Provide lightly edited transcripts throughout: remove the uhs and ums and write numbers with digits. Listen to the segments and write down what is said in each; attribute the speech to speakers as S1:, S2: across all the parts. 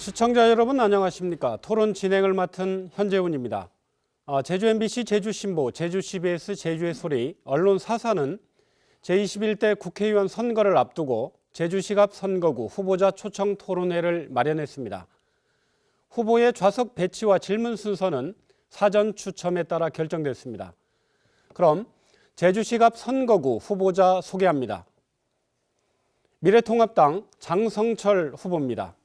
S1: 시청자 여러분 안녕하십니까? 토론 진행을 맡은 현재훈입니다. 제주 MBC 제주신보, 제주 CBS 제주의 소리, 언론 4사는 제21대 국회의원 선거를 앞두고 제주시 갑 선거구 후보자 초청 토론회를 마련했습니다. 후보의 좌석 배치와 질문 순서는 사전 추첨에 따라 결정됐습니다. 그럼 제주시 갑 선거구 후보자 소개합니다. 미래통합당 장성철 후보입니다.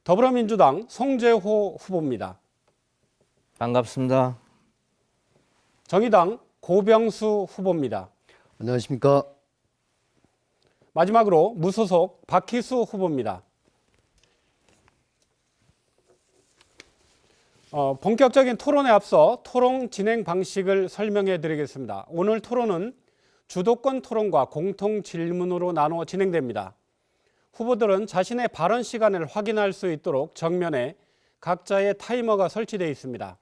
S1: 더불어민주당 송재호 후보입니다.
S2: 반갑습니다.
S1: 정의당 고병수 후보입니다.
S3: 안녕하십니까.
S1: 마지막으로 무소속 박희수 후보입니다. 본격적인 토론에 앞서 토론 진행 방식을 설명해 드리겠습니다. 오늘 토론은 주도권 토론과 공통 질문으로 나눠 진행됩니다. 후보들은 자신의 발언 시간을 확인할 수 있도록 정면에 각자의 타이머가 설치되어 있습니다.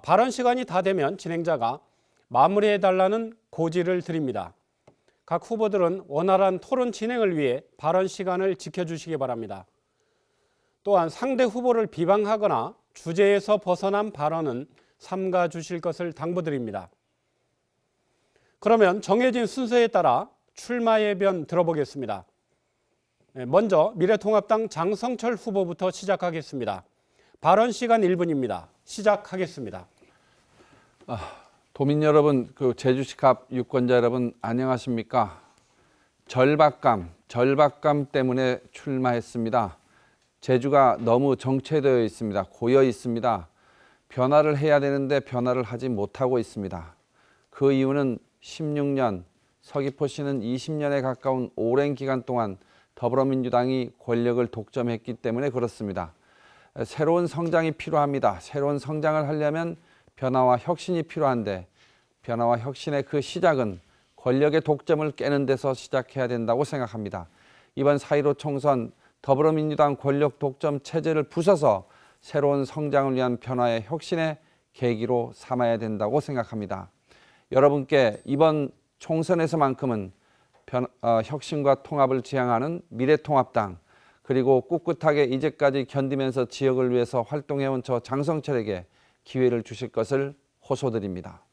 S1: 발언 시간이 다 되면 진행자가 마무리해달라는 고지를 드립니다. 각 후보들은 원활한 토론 진행을 위해 발언 시간을 지켜주시기 바랍니다. 또한 상대 후보를 비방하거나 주제에서 벗어난 발언은 삼가 주실 것을 당부드립니다. 그러면 정해진 순서에 따라 출마 예변 들어보겠습니다. 먼저 미래통합당 장성철 후보부터 시작하겠습니다. 발언 시간 1분입니다. 시작하겠습니다.
S4: 도민 여러분, 제주시 갑 유권자 여러분 안녕하십니까? 절박감 때문에 출마했습니다. 제주가 너무 정체되어 있습니다. 고여 있습니다. 변화를 해야 되는데 변화를 하지 못하고 있습니다. 그 이유는 16년, 서귀포시는 20년에 가까운 오랜 기간 동안 더불어민주당이 권력을 독점했기 때문에 그렇습니다. 새로운 성장이 필요합니다. 새로운 성장을 하려면 변화와 혁신이 필요한데 변화와 혁신의 그 시작은 권력의 독점을 깨는 데서 시작해야 된다고 생각합니다. 이번 4.15 총선 더불어민주당 권력 독점 체제를 부숴서 새로운 성장을 위한 변화의 혁신의 계기로 삼아야 된다고 생각합니다. 여러분께 이번 총선에서만큼은 혁신과 통합을 지향하는 미래통합당, 그리고 꿋꿋하게 이제까지 견디면서 지역을 위해서 활동해온 저 장성철에게 기회를 주실 것을 호소드립니다.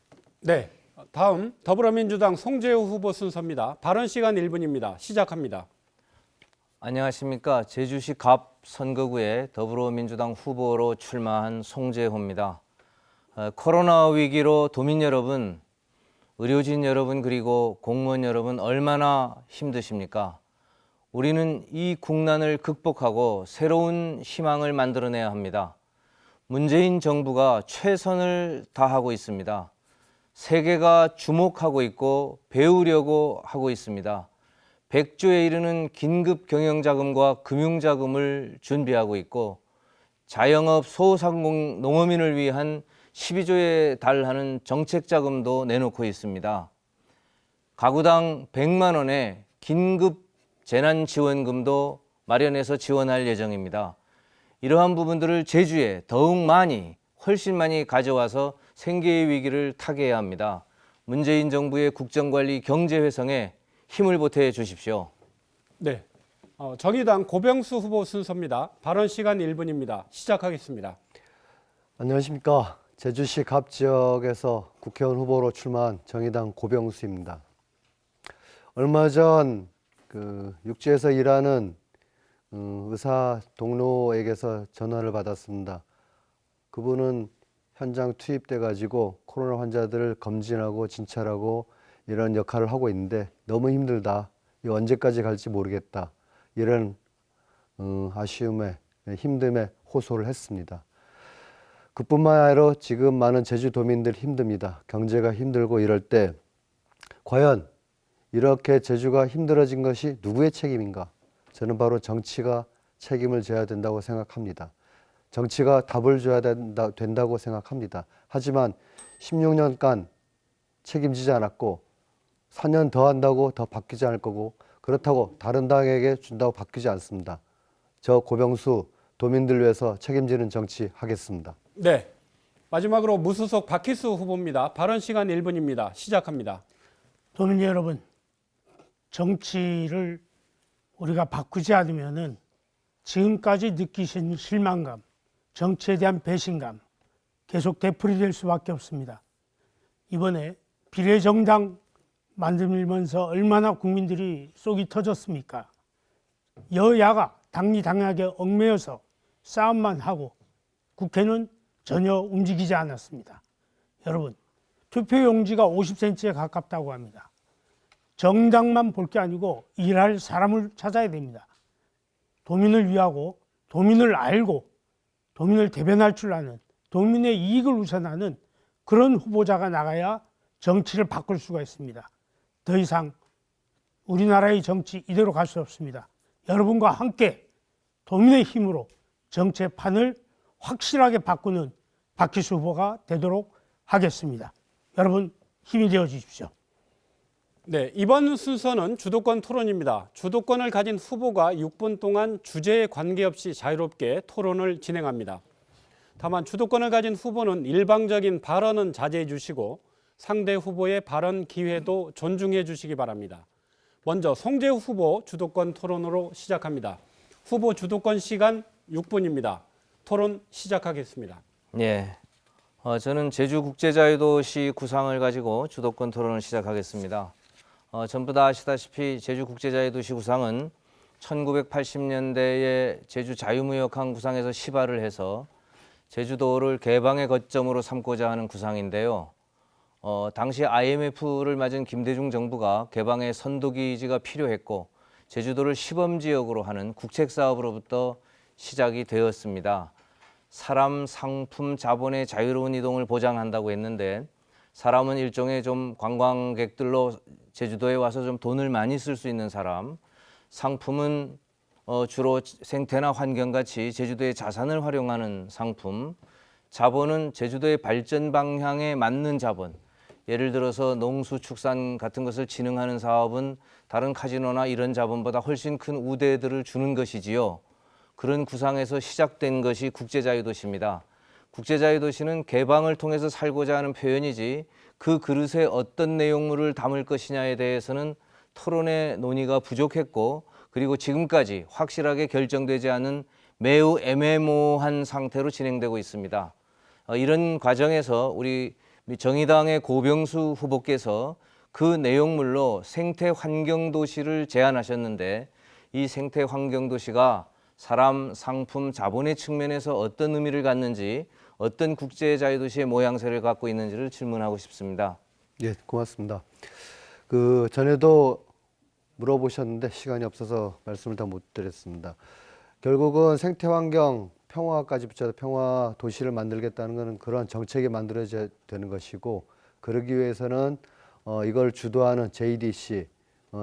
S1: 네, 다음 더불어민주당 송재호 후보 순서입니다. 발언 시간 1분입니다. 시작합니다.
S2: 안녕하십니까. 제주시 갑 선거구에 더불어민주당 후보로 출마한 송재호입니다. 코로나 위기로 도민 여러분, 의료진 여러분, 그리고 공무원 여러분 얼마나 힘드십니까? 우리는 이 국난을 극복하고 새로운 희망을 만들어내야 합니다. 문재인 정부가 최선을 다하고 있습니다. 세계가 주목하고 있고 배우려고 하고 있습니다. 100조에 이르는 긴급 경영자금과 금융자금을 준비하고 있고 자영업 소상공 농어민을 위한 12조에 달하는 정책자금도 내놓고 있습니다. 가구당 100만 원의 긴급 재난지원금도 마련해서 지원할 예정입니다. 이러한 부분들을 제주에 더욱 훨씬 많이 가져와서 생계의 위기를 타개해야 합니다. 문재인 정부의 국정관리 경제회성에 힘을 보태 주십시오.
S1: 네, 정의당 고병수 후보 순서입니다. 발언 시간 1분입니다. 시작하겠습니다.
S3: 안녕하십니까. 제주시 갑 지역에서 국회의원 후보로 출마한 정의당 고병수입니다. 얼마 전 육지에서 일하는 의사 동료에게서 전화를 받았습니다. 그분은 현장 투입돼 가지고 코로나 환자들을 검진하고 진찰하고 이런 역할을 하고 있는데 너무 힘들다. 이거 언제까지 갈지 모르겠다. 이런 아쉬움에 힘듦에 호소를 했습니다. 그뿐만 아니라 지금 많은 제주도민들 힘듭니다. 경제가 힘들고 이럴 때 과연 이렇게 제주가 힘들어진 것이 누구의 책임인가? 저는 바로 정치가 책임을 져야 된다고 생각합니다. 정치가 답을 줘야 된다고 생각합니다. 하지만 16년간 책임지지 않았고 4년 더 한다고 더 바뀌지 않을 거고 그렇다고 다른 당에게 준다고 바뀌지 않습니다. 저 고병수 도민들 위해서 책임지는 정치 하겠습니다.
S1: 네, 마지막으로 무소속 박희수 후보입니다. 발언 시간 1분입니다. 시작합니다.
S5: 도민 여러분, 정치를 우리가 바꾸지 않으면은 지금까지 느끼신 실망감, 정치에 대한 배신감 계속 되풀이될 수밖에 없습니다. 이번에 비례정당 만들면서 얼마나 국민들이 속이 터졌습니까? 여야가 당리당략에 얽매여서 싸움만 하고 국회는 전혀 움직이지 않았습니다. 여러분, 투표용지가 50cm에 가깝다고 합니다. 정당만 볼 게 아니고 일할 사람을 찾아야 됩니다. 도민을 위하고 도민을 알고 도민을 대변할 줄 아는 도민의 이익을 우선하는 그런 후보자가 나가야 정치를 바꿀 수가 있습니다. 더 이상 우리나라의 정치 이대로 갈 수 없습니다. 여러분과 함께 도민의 힘으로 정치의 판을 확실하게 바꾸는 박희수 후보가 되도록 하겠습니다. 여러분 힘이 되어 주십시오.
S1: 네, 이번 순서는 주도권 토론입니다. 주도권을 가진 후보가 6분 동안 주제에 관계없이 자유롭게 토론을 진행합니다. 다만 주도권을 가진 후보는 일방적인 발언은 자제해 주시고 상대 후보의 발언 기회도 존중해 주시기 바랍니다. 먼저 송재우 후보 주도권 토론으로 시작합니다. 후보 주도권 시간 6분입니다. 토론 시작하겠습니다.
S2: 예, 저는 제주국제자유도시 구상을 가지고 주도권 토론을 시작하겠습니다. 전부 다 아시다시피 제주국제자유도시 구상은 1980년대에 제주 자유무역항 구상에서 시발을 해서 제주도를 개방의 거점으로 삼고자 하는 구상인데요. 당시 IMF를 맞은 김대중 정부가 개방의 선도기지가 필요했고 제주도를 시범지역으로 하는 국책사업으로부터 시작이 되었습니다. 사람, 상품, 자본의 자유로운 이동을 보장한다고 했는데 사람은 일종의 좀 관광객들로 제주도에 와서 좀 돈을 많이 쓸 수 있는 사람, 상품은 주로 생태나 환경같이 제주도의 자산을 활용하는 상품, 자본은 제주도의 발전 방향에 맞는 자본, 예를 들어서 농수축산 같은 것을 진흥하는 사업은 다른 카지노나 이런 자본보다 훨씬 큰 우대들을 주는 것이지요. 그런 구상에서 시작된 것이 국제자유도시입니다. 국제자유도시는 개방을 통해서 살고자 하는 표현이지 그 그릇에 어떤 내용물을 담을 것이냐에 대해서는 토론의 논의가 부족했고 그리고 지금까지 확실하게 결정되지 않은 매우 애매모호한 상태로 진행되고 있습니다. 이런 과정에서 우리 정의당의 고병수 후보께서 그 내용물로 생태환경도시를 제안하셨는데 이 생태환경도시가 사람, 상품, 자본의 측면에서 어떤 의미를 갖는지 어떤 국제자유도시의 모양새를 갖고 있는지를 질문하고 싶습니다.
S3: 예, 고맙습니다. 전에도 물어보셨는데 시간이 없어서 말씀을 다 못 드렸습니다. 결국은 생태환경 평화까지 붙여서 평화 도시를 만들겠다는 것은 그러한 정책이 만들어져야 되는 것이고 그러기 위해서는 이걸 주도하는 JDC,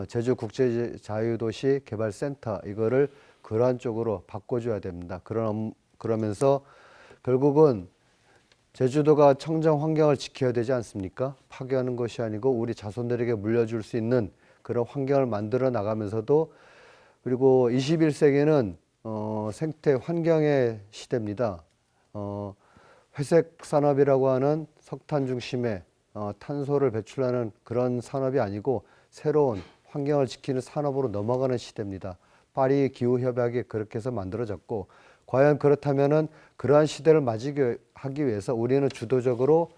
S3: 제주국제자유도시 개발센터 이거를 그러한 쪽으로 바꿔줘야 됩니다. 그러면서 결국은 제주도가 청정 환경을 지켜야 되지 않습니까? 파괴하는 것이 아니고 우리 자손들에게 물려줄 수 있는 그런 환경을 만들어 나가면서도 그리고 21세기는 생태 환경의 시대입니다. 회색 산업이라고 하는 석탄 중심의 탄소를 배출하는 그런 산업이 아니고 새로운 환경을 지키는 산업으로 넘어가는 시대입니다. 파리 기후협약이 그렇게 해서 만들어졌고 과연 그렇다면은 그러한 시대를 맞이하기 위해서 우리는 주도적으로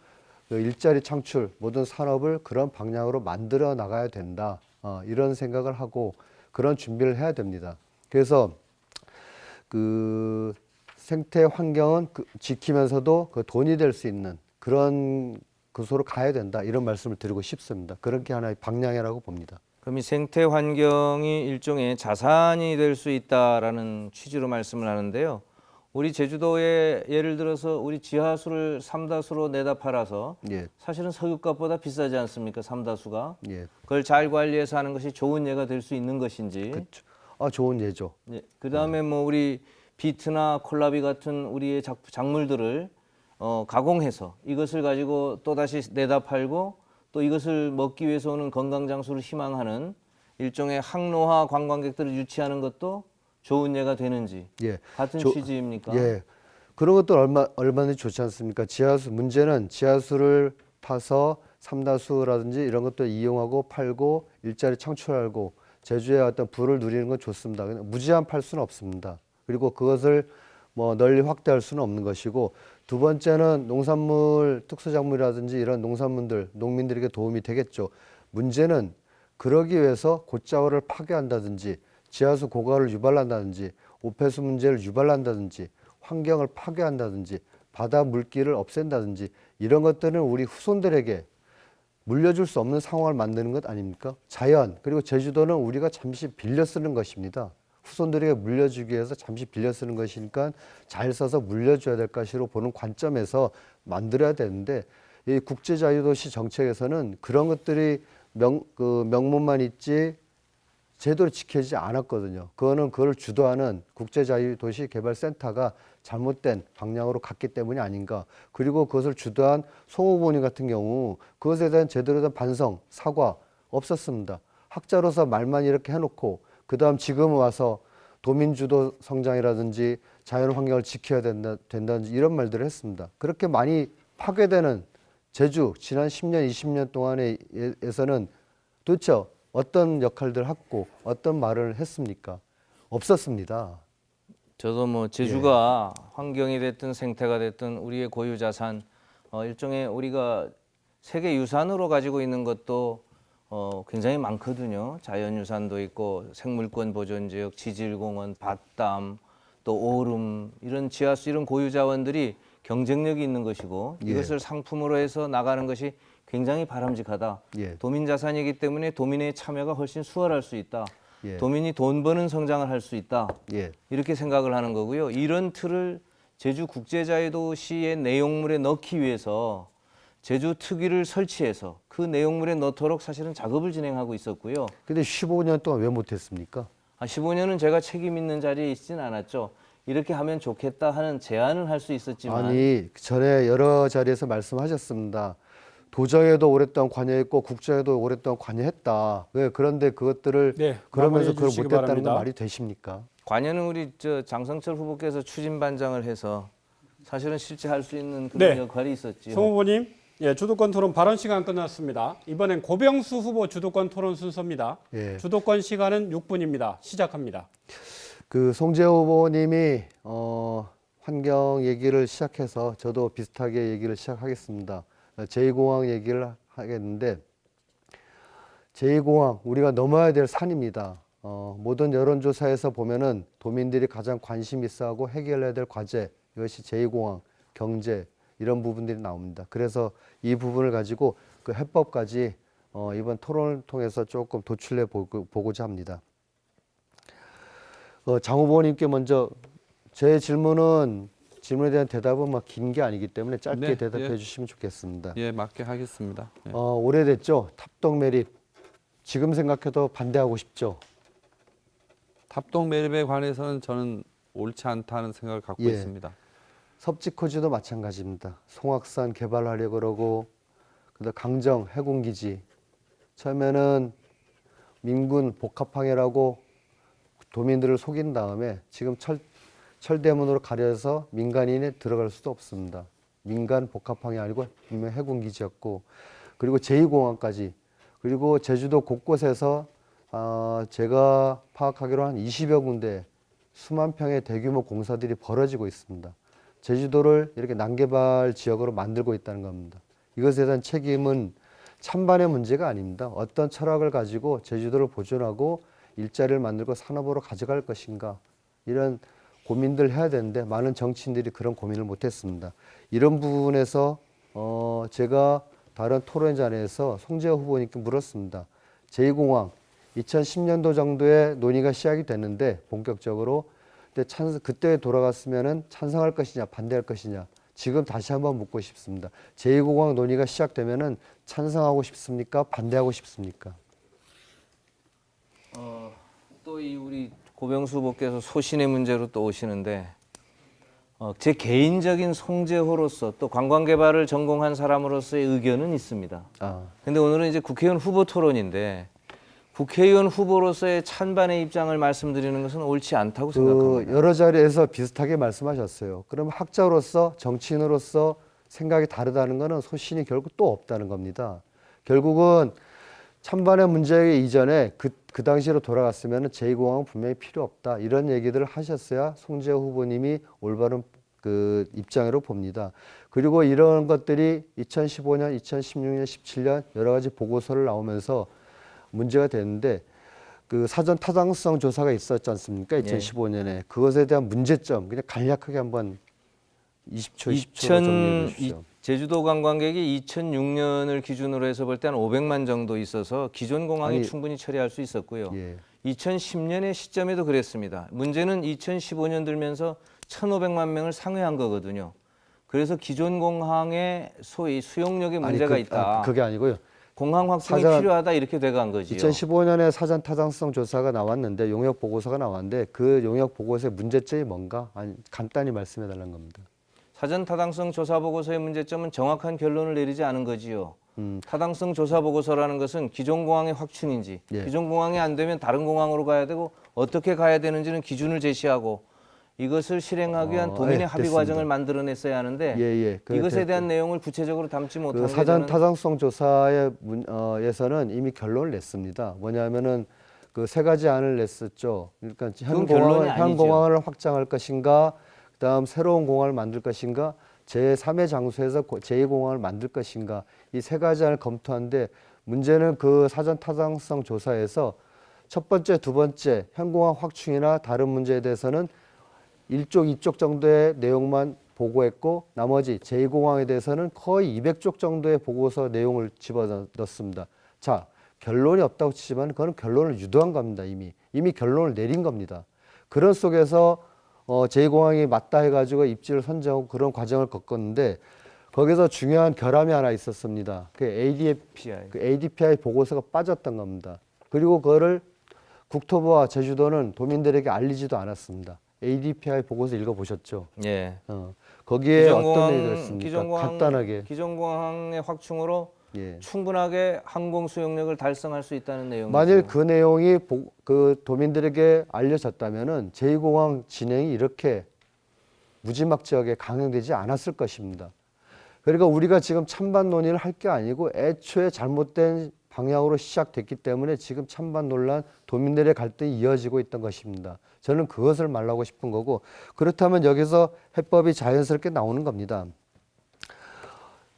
S3: 일자리 창출 모든 산업을 그런 방향으로 만들어 나가야 된다. 이런 생각을 하고 그런 준비를 해야 됩니다. 그래서 그 생태 환경은 지키면서도 그 돈이 될 수 있는 그런 곳으로 가야 된다. 이런 말씀을 드리고 싶습니다. 그렇게 하나의 방향이라고 봅니다.
S2: 그럼 이 생태 환경이 일종의 자산이 될 수 있다라는 취지로 말씀을 하는데요. 우리 제주도에 예를 들어서 우리 지하수를 삼다수로 내다 팔아서
S3: 예.
S2: 사실은 석유값보다 비싸지 않습니까? 삼다수가.
S3: 예.
S2: 그걸 잘 관리해서 하는 것이 좋은 예가 될 수 있는 것인지.
S3: 그렇죠. 좋은 예죠.
S2: 예. 그다음에 뭐 우리 비트나 콜라비 같은 우리의 작물들을 가공해서 이것을 가지고 또다시 내다 팔고 또 이것을 먹기 위해서 오는 건강장수를 희망하는 일종의 항로화 관광객들을 유치하는 것도 좋은 예가 되는지
S3: 예.
S2: 같은 취지입니까?
S3: 예. 그런 것도 얼마든지 좋지 않습니까? 문제는 지하수를 타서 삼다수라든지 이런 것도 이용하고 팔고 일자리 창출하고 제주의 어떤 부를 누리는 건 좋습니다. 근데 무제한 팔 수는 없습니다. 그리고 그것을 뭐 널리 확대할 수는 없는 것이고, 두 번째는 농산물, 특수작물이라든지 이런 농산물들, 농민들에게 도움이 되겠죠. 문제는 그러기 위해서 곶자월을 파괴한다든지 지하수 고갈을 유발한다든지 오폐수 문제를 유발한다든지 환경을 파괴한다든지 바다 물기를 없앤다든지 이런 것들은 우리 후손들에게 물려줄 수 없는 상황을 만드는 것 아닙니까? 자연, 그리고 제주도는 우리가 잠시 빌려 쓰는 것입니다. 후손들에게 물려주기 위해서 잠시 빌려 쓰는 것이니까 잘 써서 물려줘야 될 것으로 보는 관점에서 만들어야 되는데, 이 국제자유도시 정책에서는 그런 것들이 명문만 있지 제대로 지켜지지 않았거든요. 그거를 주도하는 국제자유도시개발센터가 잘못된 방향으로 갔기 때문이 아닌가. 그리고 그것을 주도한 송 후보님 같은 경우 그것에 대한 제대로 된 반성, 사과 없었습니다. 학자로서 말만 이렇게 해놓고 그 다음 지금 와서 도민주도 성장이라든지 자연환경을 지켜야 된다든지 이런 말들을 했습니다. 그렇게 많이 파괴되는 제주 지난 10년, 20년 동안에서는 도대체 어떤 역할들을 했고 어떤 말을 했습니까? 없었습니다.
S2: 저도 뭐 제주가 환경이 됐든 생태가 됐든 우리의 고유 자산, 일종의 우리가 세계 유산으로 가지고 있는 것도 굉장히 많거든요. 자연유산도 있고 생물권 보존지역, 지질공원, 밭담, 또 오름 이런 지하수 이런 고유 자원들이 경쟁력이 있는 것이고 이것을 상품으로 해서 나가는 것이 굉장히 바람직하다. 도민 자산이기 때문에 도민의 참여가 훨씬 수월할 수 있다. 도민이 돈 버는 성장을 할 수 있다. 이렇게 생각을 하는 거고요. 이런 틀을 제주 국제자유도시의 내용물에 넣기 위해서 제주 특위를 설치해서 그 내용물에 넣도록 사실은 작업을 진행하고 있었고요.
S3: 근데 15년 동안 왜 못했습니까?
S2: 15년은 제가 책임 있는 자리에 있진 않았죠. 이렇게 하면 좋겠다 하는 제안을 할 수 있었지만
S3: 아니, 전에 여러 자리에서 말씀하셨습니다. 도정에도 오랫동안 관여했고 국정에도 오랫동안 관여했다. 왜 그런데 그것들을 그러면서 그걸 못했다는 건 말이 되십니까?
S2: 관여는 우리 장성철 후보께서 추진 반장을 해서 사실은 실제 할 수 있는 그런 역할이 있었지요.
S1: 송 후보님, 주도권 토론 발언 시간 끝났습니다. 이번엔 고병수 후보 주도권 토론 순서입니다. 주도권 시간은 6분입니다. 시작합니다.
S3: 송재호 후보님이 환경 얘기를 시작해서 저도 비슷하게 얘기를 시작하겠습니다. 제2공항 얘기를 하겠는데, 제2공항 우리가 넘어야 될 산입니다. 모든 여론조사에서 보면은 도민들이 가장 관심 있어하고 해결해야 될 과제, 이것이 제2공항, 경제 이런 부분들이 나옵니다. 그래서 이 부분을 가지고 그 해법까지 이번 토론을 통해서 조금 도출해 보고자 합니다. 장 후보님께 먼저 제 질문에 대한 대답은 막 긴 게 아니기 때문에 짧게 대답해 주시면 좋겠습니다.
S4: 맞게 하겠습니다.
S3: 오래됐죠? 탑동 매립. 지금 생각해도 반대하고 싶죠?
S4: 탑동 매립에 관해서는 저는 옳지 않다는 생각을 갖고 있습니다.
S3: 섭지코지도 마찬가지입니다. 송악산 개발하려고 그러고, 그다음 강정 해군기지. 처음에는 민군 복합항해라고 도민들을 속인 다음에 지금 철대문으로 가려서 민간인에 들어갈 수도 없습니다. 민간 복합항이 아니고 분명 해군기지였고, 그리고 제2공항까지, 그리고 제주도 곳곳에서 제가 파악하기로 한 20여 군데 수만 평의 대규모 공사들이 벌어지고 있습니다. 제주도를 이렇게 난개발 지역으로 만들고 있다는 겁니다. 이것에 대한 책임은 찬반의 문제가 아닙니다. 어떤 철학을 가지고 제주도를 보존하고 일자리를 만들고 산업으로 가져갈 것인가, 이런 고민들 해야 되는데 많은 정치인들이 그런 고민을 못했습니다. 이런 부분에서 제가 다른 토론 자리에서 송재호 후보님께 물었습니다. 제2공항 2010년도 정도에 논의가 시작이 됐는데 본격적으로, 근데 그때 돌아갔으면은 찬성할 것이냐 반대할 것이냐, 지금 다시 한번 묻고 싶습니다. 제2공항 논의가 시작되면은 찬성하고 싶습니까? 반대하고 싶습니까?
S2: 또 이 우리 고병수 후보께서 소신의 문제로 또 오시는데, 제 개인적인 송재호로서 또 관광개발을 전공한 사람으로서의 의견은 있습니다. 근데 오늘은 이제 국회의원 후보 토론인데 국회의원 후보로서의 찬반의 입장을 말씀드리는 것은 옳지 않다고 생각합니다.
S3: 여러 자리에서 비슷하게 말씀하셨어요. 그러면 학자로서 정치인으로서 생각이 다르다는 것은 소신이 결국 또 없다는 겁니다. 결국은 찬반의 문제 이전에 그때 그 당시로 돌아갔으면 제2공항은 분명히 필요 없다. 이런 얘기들을 하셨어야 송재호 후보님이 올바른 그 입장으로 봅니다. 그리고 이런 것들이 2015년, 2016년, 17년 여러 가지 보고서를 나오면서 문제가 됐는데 그 사전 타당성 조사가 있었지 않습니까? 2015년에. 그것에 대한 문제점 그냥 간략하게 한번 20초 정리해 주십시오.
S2: 제주도 관광객이 2006년을 기준으로 해서 볼 때 한 500만 정도 있어서 기존 공항이
S3: 아니,
S2: 충분히 처리할 수 있었고요.
S3: 예.
S2: 2010년의 시점에도 그랬습니다. 문제는 2015년 들면서 1,500만 명을 상회한 거거든요. 그래서 기존 공항의 소위 수용력에 문제가 있다.
S3: 그게 아니고요.
S2: 공항 확충이
S3: 사전-
S2: 필요하다 이렇게 돼간 거지요.
S3: 2015년에 사전 타당성 조사가 나왔는데 용역 보고서가 나왔는데 그 용역 보고서의 문제점이 뭔가 아니, 간단히 말씀해 달라는 겁니다.
S2: 사전 타당성 조사 보고서의 문제점은 정확한 결론을 내리지 않은 거지요. 타당성 조사 보고서라는 것은 기존 공항의 확충인지,
S3: 예.
S2: 기존 공항이 안 되면 다른 공항으로 가야 되고 어떻게 가야 되는지는 기준을 제시하고 이것을 실행하기 위한 도민의
S3: 예,
S2: 합의
S3: 됐습니다.
S2: 과정을 만들어냈어야 하는데
S3: 예.
S2: 이것에 대한 내용을 구체적으로 담지 못한
S3: 그
S2: 게
S3: 사전
S2: 저는
S3: 타당성 조사의 에서는 이미 결론을 냈습니다. 뭐냐면은 그 세 가지 안을 냈었죠. 그러니까
S2: 그건 결론이
S3: 현
S2: 아니죠.
S3: 공항을 확장할 것인가, 그다음 새로운 공항을 만들 것인가, 제3의 장소에서 제2공항을 만들 것인가 이 세 가지 안을 검토하는데 문제는 그 사전 타당성 조사에서 첫 번째, 두 번째 현 공항 확충이나 다른 문제에 대해서는 1쪽, 2쪽 정도의 내용만 보고했고 나머지 제2공항에 대해서는 거의 200쪽 정도의 보고서 내용을 집어넣습니다. 자, 결론이 없다고 치지만 그건 결론을 유도한 겁니다. 이미 결론을 내린 겁니다. 그런 속에서 제2공항이 맞다 해가지고 입지를 선정하고 그런 과정을 겪었는데 거기서 중요한 결함이 하나 있었습니다. 그 ADPI 보고서가 빠졌던 겁니다. 그리고 그거를 국토부와 제주도는 도민들에게 알리지도 않았습니다. ADPI 보고서 읽어보셨죠?
S2: 예.
S3: 거기에 어떤 얘기가 있습니까?
S2: 기존공항,
S3: 간단하게.
S2: 기존공항의 확충으로
S3: 예.
S2: 충분하게 항공 수용력을 달성할 수 있다는 내용이죠.
S3: 만일 그 내용이 그 도민들에게 알려졌다면은 제2공항 진행이 이렇게 무지막지하게 강행되지 않았을 것입니다. 그러니까 우리가 지금 찬반 논의를 할 게 아니고 애초에 잘못된 방향으로 시작됐기 때문에 지금 찬반 논란, 도민들의 갈등이 이어지고 있던 것입니다. 저는 그것을 말하고 싶은 거고 그렇다면 여기서 해법이 자연스럽게 나오는 겁니다.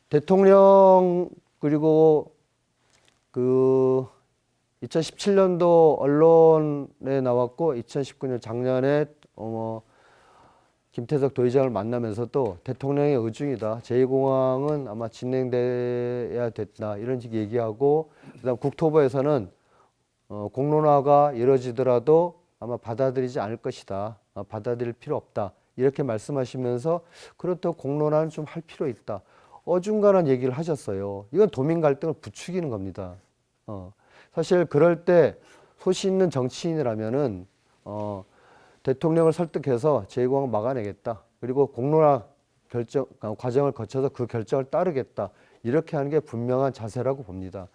S3: 대통령 그리고 그 2017년도 언론에 나왔고 2019년 작년에 김태석 도의장을 만나면서도 대통령의 의중이다. 제2공항은 아마 진행돼야 됐다. 이런 식의 얘기하고 그다음 국토부에서는 공론화가 이루어지더라도 아마 받아들이지 않을 것이다. 받아들일 필요 없다. 이렇게 말씀하시면서 그렇다고 공론화는 좀 할 필요 있다. 어중간한 얘기를 하셨어요. 이건 도민 갈등을 부추기는 겁니다. 사실 그럴 때 소신 있는 정치인이라면은 대통령을 설득해서 제2공항을 막아내겠다. 그리고 공론화 과정을 거쳐서 그 결정을 따르겠다. 이렇게 하는 게 분명한 자세라고 봅니다.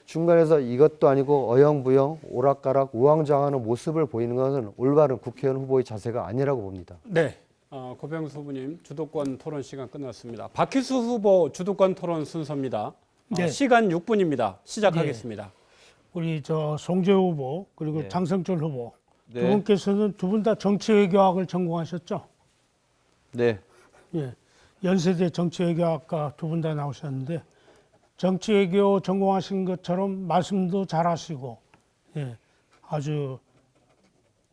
S3: 중간에서 이것도 아니고 어영부영, 오락가락, 우왕좌왕하는 모습을 보이는 것은 올바른 국회의원 후보의 자세가 아니라고 봅니다.
S1: 네. 고병수 후보님 주도권 토론 시간 끝났습니다. 박희수 후보 주도권 토론 순서입니다.
S5: 네.
S1: 시간 6분입니다. 시작하겠습니다.
S5: 우리 송재호 후보 그리고
S2: 네.
S5: 장성철 후보
S4: 네.
S5: 두 분께서는 두 분 다 정치외교학을 전공하셨죠?
S4: 네.
S5: 예. 연세대 정치외교학과 두 분 다 나오셨는데 정치외교 전공하신 것처럼 말씀도 잘하시고 예. 아주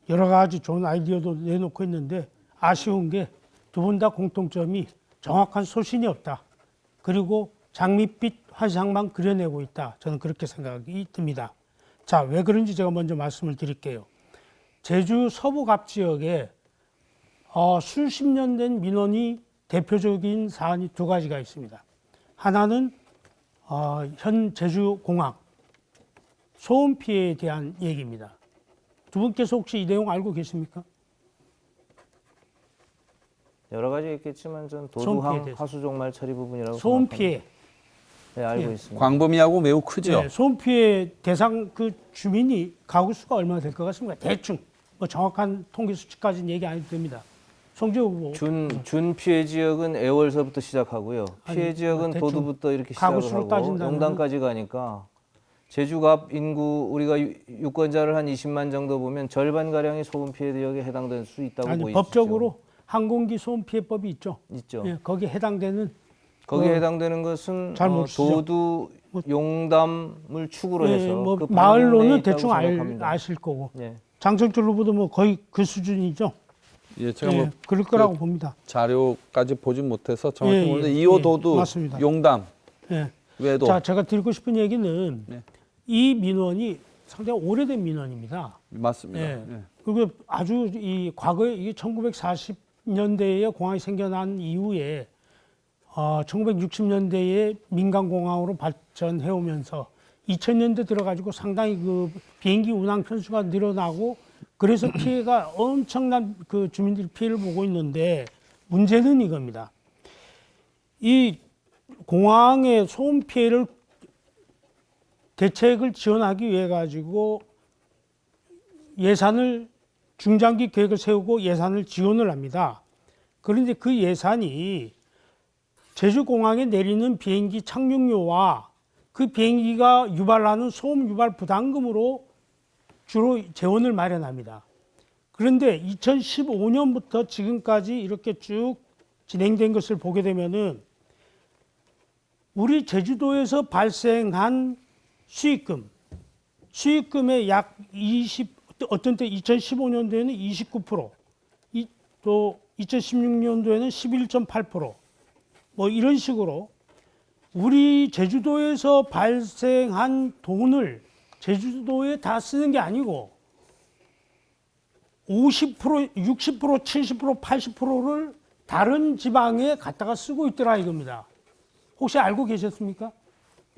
S5: 여러 가지 좋은 아이디어도 내놓고 있는데 아쉬운 게 두 분 다 공통점이 정확한 소신이 없다. 그리고 장밋빛 환상만 그려내고 있다. 저는 그렇게 생각이 듭니다. 자, 왜 그런지 제가 먼저 말씀을 드릴게요. 제주 서부갑 지역에 수십 년 된 민원이 대표적인 사안이 두 가지가 있습니다. 하나는 현 제주공항 소음 피해에 대한 얘기입니다. 두 분께서 혹시 이 내용 알고 계십니까?
S2: 여러 가지 있겠지만 전
S5: 소음 피해에
S2: 도두항
S5: 대해서.
S2: 하수종말 처리 부분이라고
S5: 소음
S2: 생각합니다.
S5: 피해.
S2: 네, 알고
S5: 예.
S2: 있습니다.
S4: 광범위하고 매우 크죠.
S5: 네, 소음 피해 대상 그 주민이 가구 수가 얼마나 될 것 같습니까? 대충 뭐 정확한 통계 수치까지는 얘기 안 해도 됩니다. 송재호 후보
S2: 준 피해 지역은 애월서부터 시작하고요.
S5: 아니,
S2: 피해 지역은
S5: 대충
S2: 도두부터 이렇게
S5: 가구
S2: 시작을
S5: 수로
S2: 하고
S5: 따진다면은-
S2: 영단까지 가니까 제주갑 인구 우리가 유권자를 한 20만 정도 보면 절반 가량이 소음 피해 지역에 해당될 수 있다고
S5: 아니,
S2: 보이시죠?
S5: 법적으로 항공기 소음 피해법이 있죠.
S2: 있죠.
S5: 예, 거기에 해당되는
S2: 거기에 해당되는 것은
S5: 잘 모르시죠?
S2: 도두 용담을 축으로
S5: 예,
S2: 해서
S5: 뭐
S2: 그
S5: 마을로는
S2: 방면에 있다고
S5: 대충
S2: 생각합니다.
S5: 아실 거고
S2: 예.
S5: 장성철 후보도 뭐 거의 그 수준이죠.
S4: 예, 제가
S5: 예,
S4: 뭐
S5: 그럴 거라고 봅니다.
S4: 자료까지 보진 못해서 정확히
S5: 예,
S4: 모르는데
S5: 예,
S4: 2호
S5: 예,
S4: 도두,
S5: 맞습니다.
S4: 용담
S5: 예.
S4: 외에도
S5: 자, 제가 드리고 싶은 얘기는
S4: 네.
S5: 이 민원이 상당히 오래된 민원입니다.
S4: 맞습니다.
S5: 예.
S4: 예.
S5: 그리고 아주 이 과거에 이게 1940년대에 공항이 생겨난 이후에 1960년대에 민간공항으로 발전해 오면서 2000년대 들어가지고 상당히 그 비행기 운항 편수가 늘어나고 그래서 피해가 엄청난 그 주민들이 피해를 보고 있는데 문제는 이겁니다. 이 공항의 소음 피해를 대책을 지원하기 위해 가지고 예산을 중장기 계획을 세우고 예산을 지원을 합니다. 그런데 그 예산이 제주공항에 내리는 비행기 착륙료와 그 비행기가 유발하는 소음 유발 부담금으로 주로 재원을 마련합니다. 그런데 2015년부터 지금까지 이렇게 쭉 진행된 것을 보게 되면은 우리 제주도에서 발생한 수익금의 약 20, 어떤 때 2015년도에는 29%, 또 2016년도에는 11.8%, 뭐 이런 식으로 우리 제주도에서 발생한 돈을 제주도에 다 쓰는 게 아니고 50%, 60%, 70%, 80%를 다른 지방에 갖다가 쓰고 있더라 이겁니다. 혹시 알고 계셨습니까?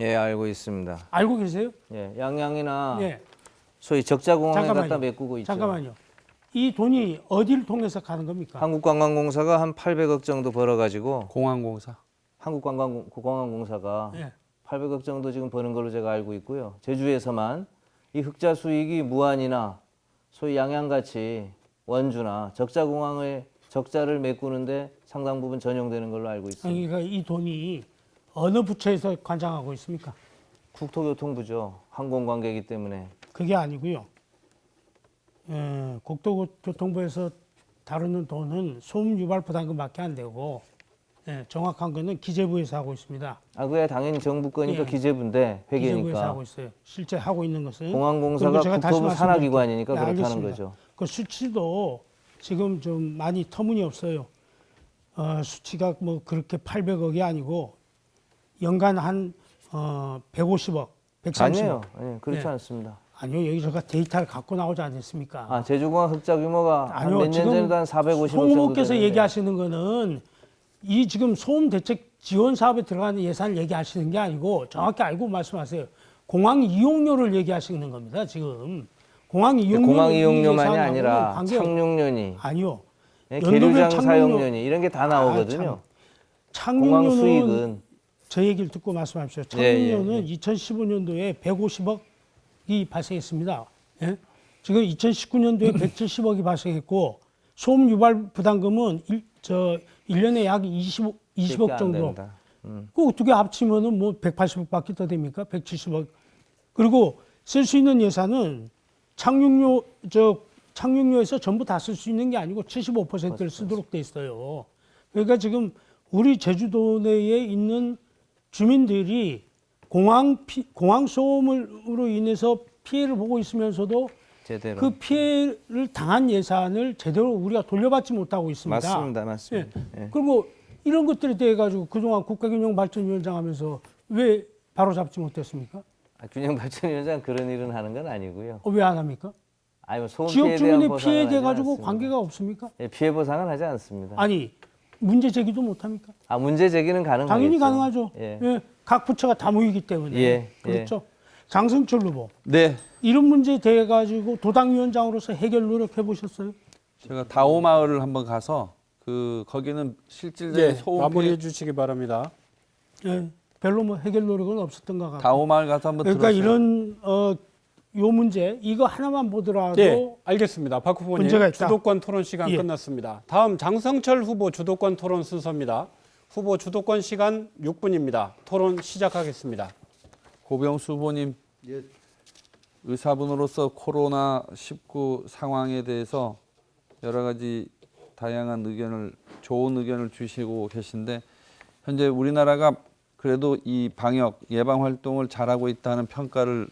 S2: 예, 알고 있습니다.
S5: 알고 계세요?
S2: 예, 양양이나
S5: 네.
S2: 소위 적자공항에
S5: 잠깐만요.
S2: 갖다 메꾸고 있죠.
S5: 잠깐만요. 이 돈이 어디를 통해서 가는 겁니까?
S2: 한국관광공사가 한 800억 정도 벌어가지고
S4: 공항공사.
S2: 한국관광공사가
S5: 네.
S2: 800억 정도 지금 버는 걸로 제가 알고 있고요. 제주에서만 이 흑자 수익이 무안이나 소위 양양같이 원주나 적자공항의 적자를 메꾸는데 상당 부분 전용되는 걸로 알고 있습니다.
S5: 아니, 그러니까 이 돈이 어느 부처에서 관장하고 있습니까?
S2: 국토교통부죠. 항공관계이기 때문에.
S5: 그게 아니고요. 국토교통부에서 다루는 돈은 소음 유발 부담금밖에 안 되고 정확한 거는 기재부에서 하고 있습니다.
S2: 아, 그야 당연히 정부 거니까
S5: 예.
S2: 기재부인데
S5: 기재부에서
S2: 회계니까.
S5: 하고 있어요. 실제 하고 있는 것은
S2: 공항공사가
S5: 그리고 제가 다시
S2: 국토부 산하기관이니까
S5: 말씀드릴게요.
S2: 그렇다는
S5: 알겠습니다.
S2: 거죠.
S5: 그 수치도 지금 좀 많이 터무니없어요. 수치가 뭐 그렇게 800억이 아니고 연간 한 150억, 130억.
S2: 아니에요. 예, 그렇지
S5: 예.
S2: 않습니다.
S5: 아니요, 여기 제가 데이터를 갖고 나오지 않았습니까?
S2: 아, 제주공항 흑자 규모가
S5: 아니요,
S2: 몇 년
S5: 지금
S2: 전에도 한 450억
S5: 송
S2: 정도
S5: 후보께서
S2: 되는데.
S5: 얘기하시는 거는 이 지금 소음 대책 지원 사업에 들어가는 예산을 얘기하시는 게 아니고 정확히 알고 말씀하세요. 공항 이용료를 얘기하시는 겁니다. 지금 공항 이용료
S2: 공항 이용료만이 아니라 착륙료니,
S5: 아니요.
S2: 예,
S5: 연도별
S2: 계류장
S5: 착륙료-
S2: 사용료니 이런 게 다 나오거든요. 공항
S5: 착륙료는
S2: 수익은
S5: 제 얘기를 듣고 말씀하십시오.
S2: 예,
S5: 착륙료는 2015년도에 150억이 발생했습니다. 예? 지금 2019년도에 170억이 발생했고 소음 유발 부담금은 1년에 약 20억
S2: 쉽게 안
S5: 정도.
S2: 됩니다.
S5: 그 두 개 합치면은 뭐 180억밖에 더 됩니까? 170억. 그리고 쓸 수 있는 예산은 착륙료에서 전부 다 쓸 수 있는 게 아니고 75%를 쓰도록 돼 있어요. 그러니까 지금 우리 제주도 내에 있는 주민들이 공항 소음으로 인해서 피해를 보고 있으면서도
S2: 제대로.
S5: 그 피해를 당한 예산을 제대로 우리가 돌려받지 못하고 있습니다.
S2: 맞습니다, 맞습니다.
S5: 예.
S2: 예.
S5: 그리고 이런 것들에 대해 가지고 그동안 국가균형발전위원장 하면서 왜 바로잡지 못했습니까?
S2: 균형발전위원장 그런 일은 하는 건 아니고요.
S5: 왜 안 합니까?
S2: 아니, 뭐 소음
S5: 지역
S2: 피해에 대한
S5: 주민의
S2: 보상은
S5: 피해에
S2: 하지
S5: 대해 가지고
S2: 않습니다.
S5: 관계가 없습니까?
S2: 예, 피해 보상은 하지 않습니다.
S5: 아니 문제 제기도 못 합니까?
S2: 아, 문제 제기는 가능하겠죠.
S5: 당연히 가능하죠.
S2: 예.
S5: 예, 각 부처가 다 모이기 때문에
S2: 예,
S5: 그렇죠. 장승철 후보
S4: 네,
S5: 이런 문제에 대해 가지고 도당위원장으로서 해결 노력해 보셨어요?
S4: 제가 다오 마을을 한번 가서 거기는 실질적인
S1: 네,
S4: 소음
S1: 마무리해
S4: 피해
S1: 주시기 바랍니다.
S5: 예, 별로 뭐 해결 노력은 없었던 것 같고.
S4: 다오 마을 가서 한번
S5: 그러니까
S4: 들었어요.
S5: 이런 요 문제 이거 하나만 보더라도
S1: 네, 알겠습니다. 박 후보님,
S5: 문제가 있다.
S1: 주도권 토론 시간
S5: 예.
S1: 끝났습니다. 다음 장성철 후보 주도권 토론 순서입니다. 후보 주도권 시간 6분입니다. 토론 시작하겠습니다.
S4: 고병수 후보님
S3: 예.
S4: 의사분으로서 코로나19 상황에 대해서 여러 가지 다양한 의견을, 좋은 의견을 주시고 계신데, 현재 우리나라가 그래도 이 방역 예방 활동을 잘하고 있다는 평가를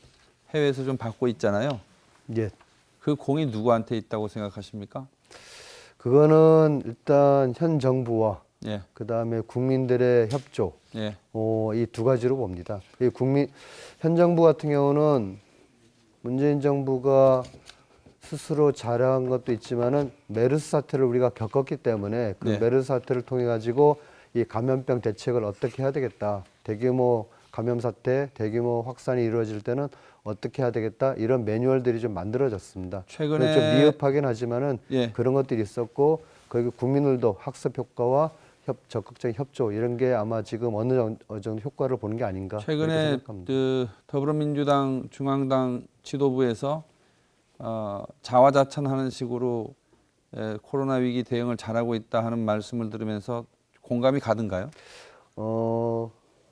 S4: 해외에서 좀 받고 있잖아요.
S3: 예.
S4: 그 공이 누구한테 있다고 생각하십니까?
S3: 그거는 일단 현 정부와
S4: 예,
S3: 그다음에 국민들의 협조,
S4: 예,
S3: 이 두 가지로 봅니다. 현 정부 같은 경우는 문재인 정부가 스스로 잘한 것도 있지만은 메르스 사태를 우리가 겪었기 때문에 그
S4: 네.
S3: 메르스 사태를 통해 가지고 이 감염병 대책을 어떻게 해야 되겠다. 대규모 감염 사태, 대규모 확산이 이루어질 때는 어떻게 해야 되겠다. 이런 매뉴얼들이 좀 만들어졌습니다.
S4: 최근에
S3: 좀 미흡하긴 하지만은
S4: 예.
S3: 그런 것들이 있었고 거기 국민들도 학습 효과와 적극적인 협조 이런 게 아마 지금 어느 정도 효과를 보는 게 아닌가 이렇게
S4: 최근에
S3: 생각합니다.
S4: 그 더불어민주당 중앙당 지도부에서 자화자찬하는 식으로 코로나 위기 대응을 잘하고 있다 하는 말씀을 들으면서 공감이 가든가요?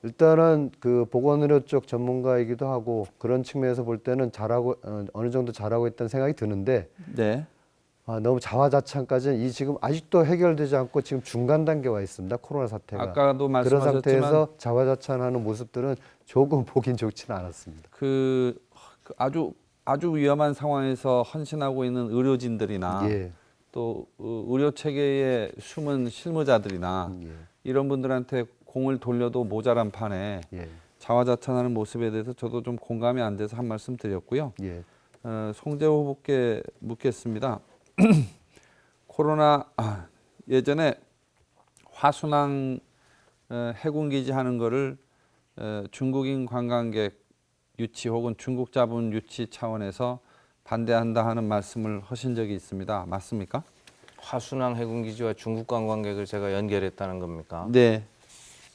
S3: 일단은 그 보건의료 쪽 전문가이기도 하고 그런 측면에서 볼 때는 어느 정도 잘하고 있다는 생각이 드는데
S4: 네.
S3: 너무 자화자찬까지는 이 지금 아직도 해결되지 않고 지금 중간 단계에 와 있습니다. 코로나 사태가.
S4: 아까도
S3: 그런
S4: 말씀하셨지만
S3: 상태에서 자화자찬하는 모습들은 조금 보긴 좋지는 않았습니다.
S4: 그 아주 위험한 상황에서 헌신하고 있는 의료진들이나
S3: 예.
S4: 또 의료 체계의 숨은 실무자들이나
S3: 예.
S4: 이런 분들한테 공을 돌려도 모자란 판에
S3: 예.
S4: 자화자찬하는 모습에 대해서 저도 좀 공감이 안 돼서 한 말씀 드렸고요.
S3: 예.
S4: 송재호 후보께 묻겠습니다. 예전에 화순항 해군기지 하는 거를 중국인 관광객 유치 혹은 중국 자본 유치 차원에서 반대한다 하는 말씀을 하신 적이 있습니다. 맞습니까?
S2: 화순항 해군기지와 중국 관광객을 제가 연결했다는 겁니까?
S4: 네.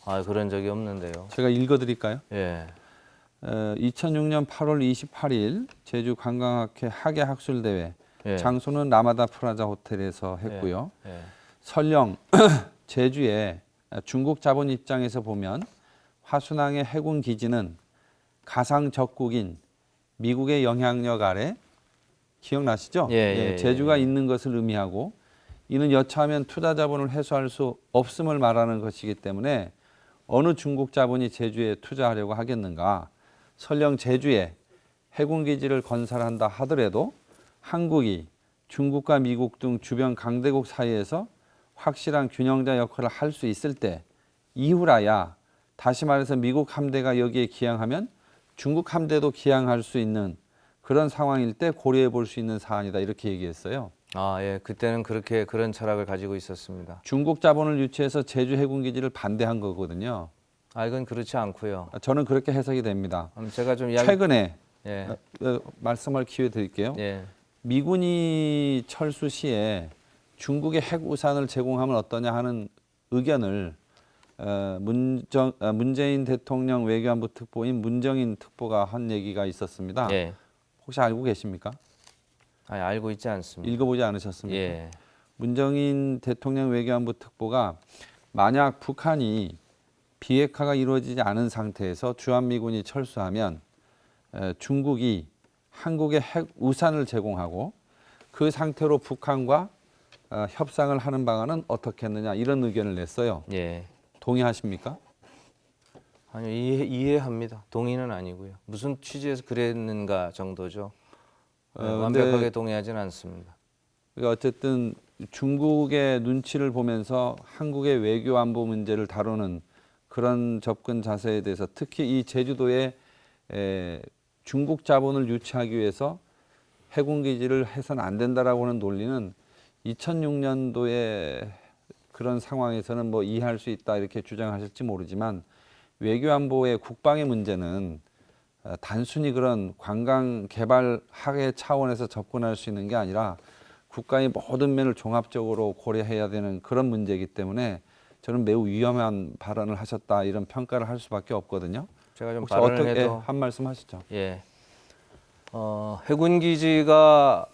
S2: 아, 그런 적이 없는데요.
S4: 제가 읽어드릴까요?
S2: 예.
S4: 2006년 8월 28일 제주 관광학회 학예학술대회
S2: 예.
S4: 장소는 라마다 프라자 호텔에서 했고요.
S2: 예.
S4: 설령 제주에 중국 자본 입장에서 보면 화순항의 해군 기지는 가상 적국인 미국의 영향력 아래 기억나시죠?
S2: 예,
S4: 제주가 있는 것을 의미하고 이는 여차하면 투자 자본을 해소할 수 없음을 말하는 것이기 때문에 어느 중국 자본이 제주에 투자하려고 하겠는가? 설령 제주에 해군 기지를 건설한다 하더라도 한국이 중국과 미국 등 주변 강대국 사이에서 확실한 균형자 역할을 할 수 있을 때 이후라야 다시 말해서 미국 함대가 여기에 기항하면 중국 함대도 기항할 수 있는 그런 상황일 때 고려해 볼 수 있는 사안이다 이렇게 얘기했어요.
S2: 아, 예. 그때는 그런 철학을 가지고 있었습니다.
S4: 중국 자본을 유치해서 제주 해군 기지를 반대한 거거든요.
S2: 아, 이건 그렇지 않고요.
S4: 저는 그렇게 해석이 됩니다.
S2: 제가 좀
S4: 최근에
S2: 예.
S4: 말씀할 기회 드릴게요.
S2: 예.
S4: 미군이 철수 시에 중국의 핵 우산을 제공하면 어떠냐 하는 의견을 문재인 대통령 외교안보 특보인 문정인 특보가 한 얘기가 있었습니다.
S2: 예.
S4: 혹시 알고 계십니까?
S2: 아, 알고 있지 않습니다.
S4: 읽어보지 않으셨습니까?
S2: 예.
S4: 문정인 대통령 외교안보 특보가 만약 북한이 비핵화가 이루어지지 않은 상태에서 주한미군이 철수하면 중국이 한국에 핵 우산을 제공하고 그 상태로 북한과 협상을 하는 방안은 어떻게 했느냐 이런 의견을 냈어요.
S2: 예.
S4: 동의하십니까?
S2: 아니요, 이해합니다. 동의는 아니고요. 무슨 취지에서 그랬는가 정도죠. 네, 완벽하게
S4: 근데
S2: 동의하지는 않습니다.
S4: 어쨌든 중국의 눈치를 보면서 한국의 외교 안보 문제를 다루는 그런 접근 자세에 대해서 특히 이 제주도에 중국 자본을 유치하기 위해서 해군 기지를 해서는 안 된다라고 하는 논리는 2006년도에 그런 상황에서는 뭐 이해할 수 있다 이렇게 주장하실지 모르지만 외교 안보의 국방의 문제는 단순히 그런 관광 개발 학의 차원에서 접근할 수 있는 게 아니라 국가의 모든 면을 종합적으로 고려해야 되는 그런 문제이기 때문에 저는 매우 위험한 발언을 하셨다 이런 평가를 할 수밖에 없거든요.
S2: 제가 좀
S4: 혹시
S2: 발언을
S4: 어떻게
S2: 해도
S4: 한 말씀 하시죠?
S2: 예. 해군 기지가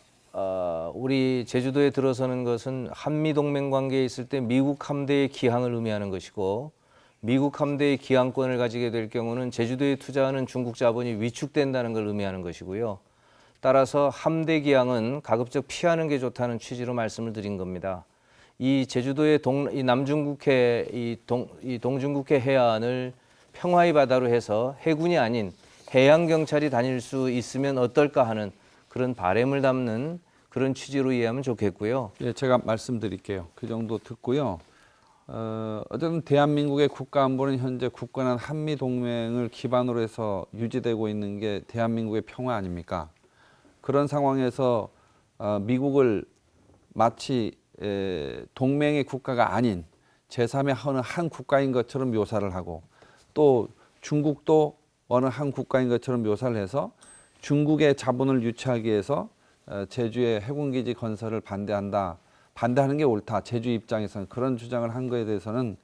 S2: 우리 제주도에 들어서는 것은 한미 동맹 관계에 있을 때 미국 함대의 기항을 의미하는 것이고 미국 함대의 기항권을 가지게 될 경우는 제주도에 투자하는 중국 자본이 위축된다는 걸 의미하는 것이고요. 따라서 함대 기항은 가급적 피하는 게 좋다는 취지로 말씀을 드린 겁니다. 이 제주도의 이 남중국해, 이 동중국해 해안을 평화의 바다로 해서 해군이 아닌 해양 경찰이 다닐 수 있으면 어떨까 하는 그런 바람을 담는 그런 취지로 이해하면 좋겠고요.
S4: 예, 제가 말씀드릴게요. 그 정도 듣고요. 어쨌든 대한민국의 국가 안보는 현재 굳건한 한미 동맹을 기반으로 해서 유지되고 있는 게 대한민국의 평화 아닙니까? 그런 상황에서 미국을 마치 동맹의 국가가 아닌 제3의 어느 한 국가인 것처럼 묘사를 하고 또 중국도 어느 한 국가인 것처럼 묘사를 해서 중국의 자본을 유치하기 위해서 제주의 해군기지 건설을 반대하는 게 옳다. 제주 입장에서는 그런 주장을 한 거에 대해서는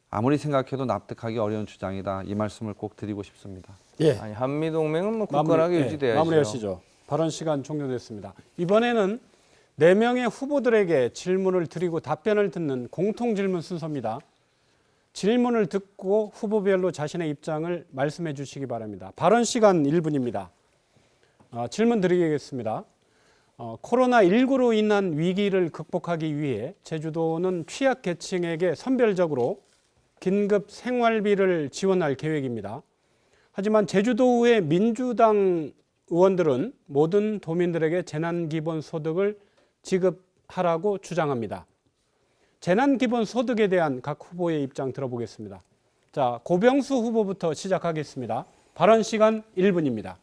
S4: 아무리 생각해도 납득하기 어려운 주장이다. 이 말씀을 꼭 드리고 싶습니다.
S1: 예,
S2: 아니, 한미 동맹은 뭐 굳건하게 유지돼야죠.
S1: 마무리하시죠. 발언 시간 종료됐습니다. 이번에는 4명의 후보들에게 질문을 드리고 답변을 듣는 공통 질문 순서입니다. 질문을 듣고 후보별로 자신의 입장을 말씀해 주시기 바랍니다. 발언 시간 1분입니다. 질문 드리겠습니다. 코로나19로 인한 위기를 극복하기 위해 제주도는 취약계층에게 선별적으로 긴급 생활비를 지원할 계획입니다. 하지만 제주도의 민주당 의원들은 모든 도민들에게 재난기본소득을 지급하라고 주장합니다. 재난기본소득에 대한 각 후보의 입장 들어보겠습니다. 자, 고병수 후보부터 시작하겠습니다. 발언 시간 1분입니다.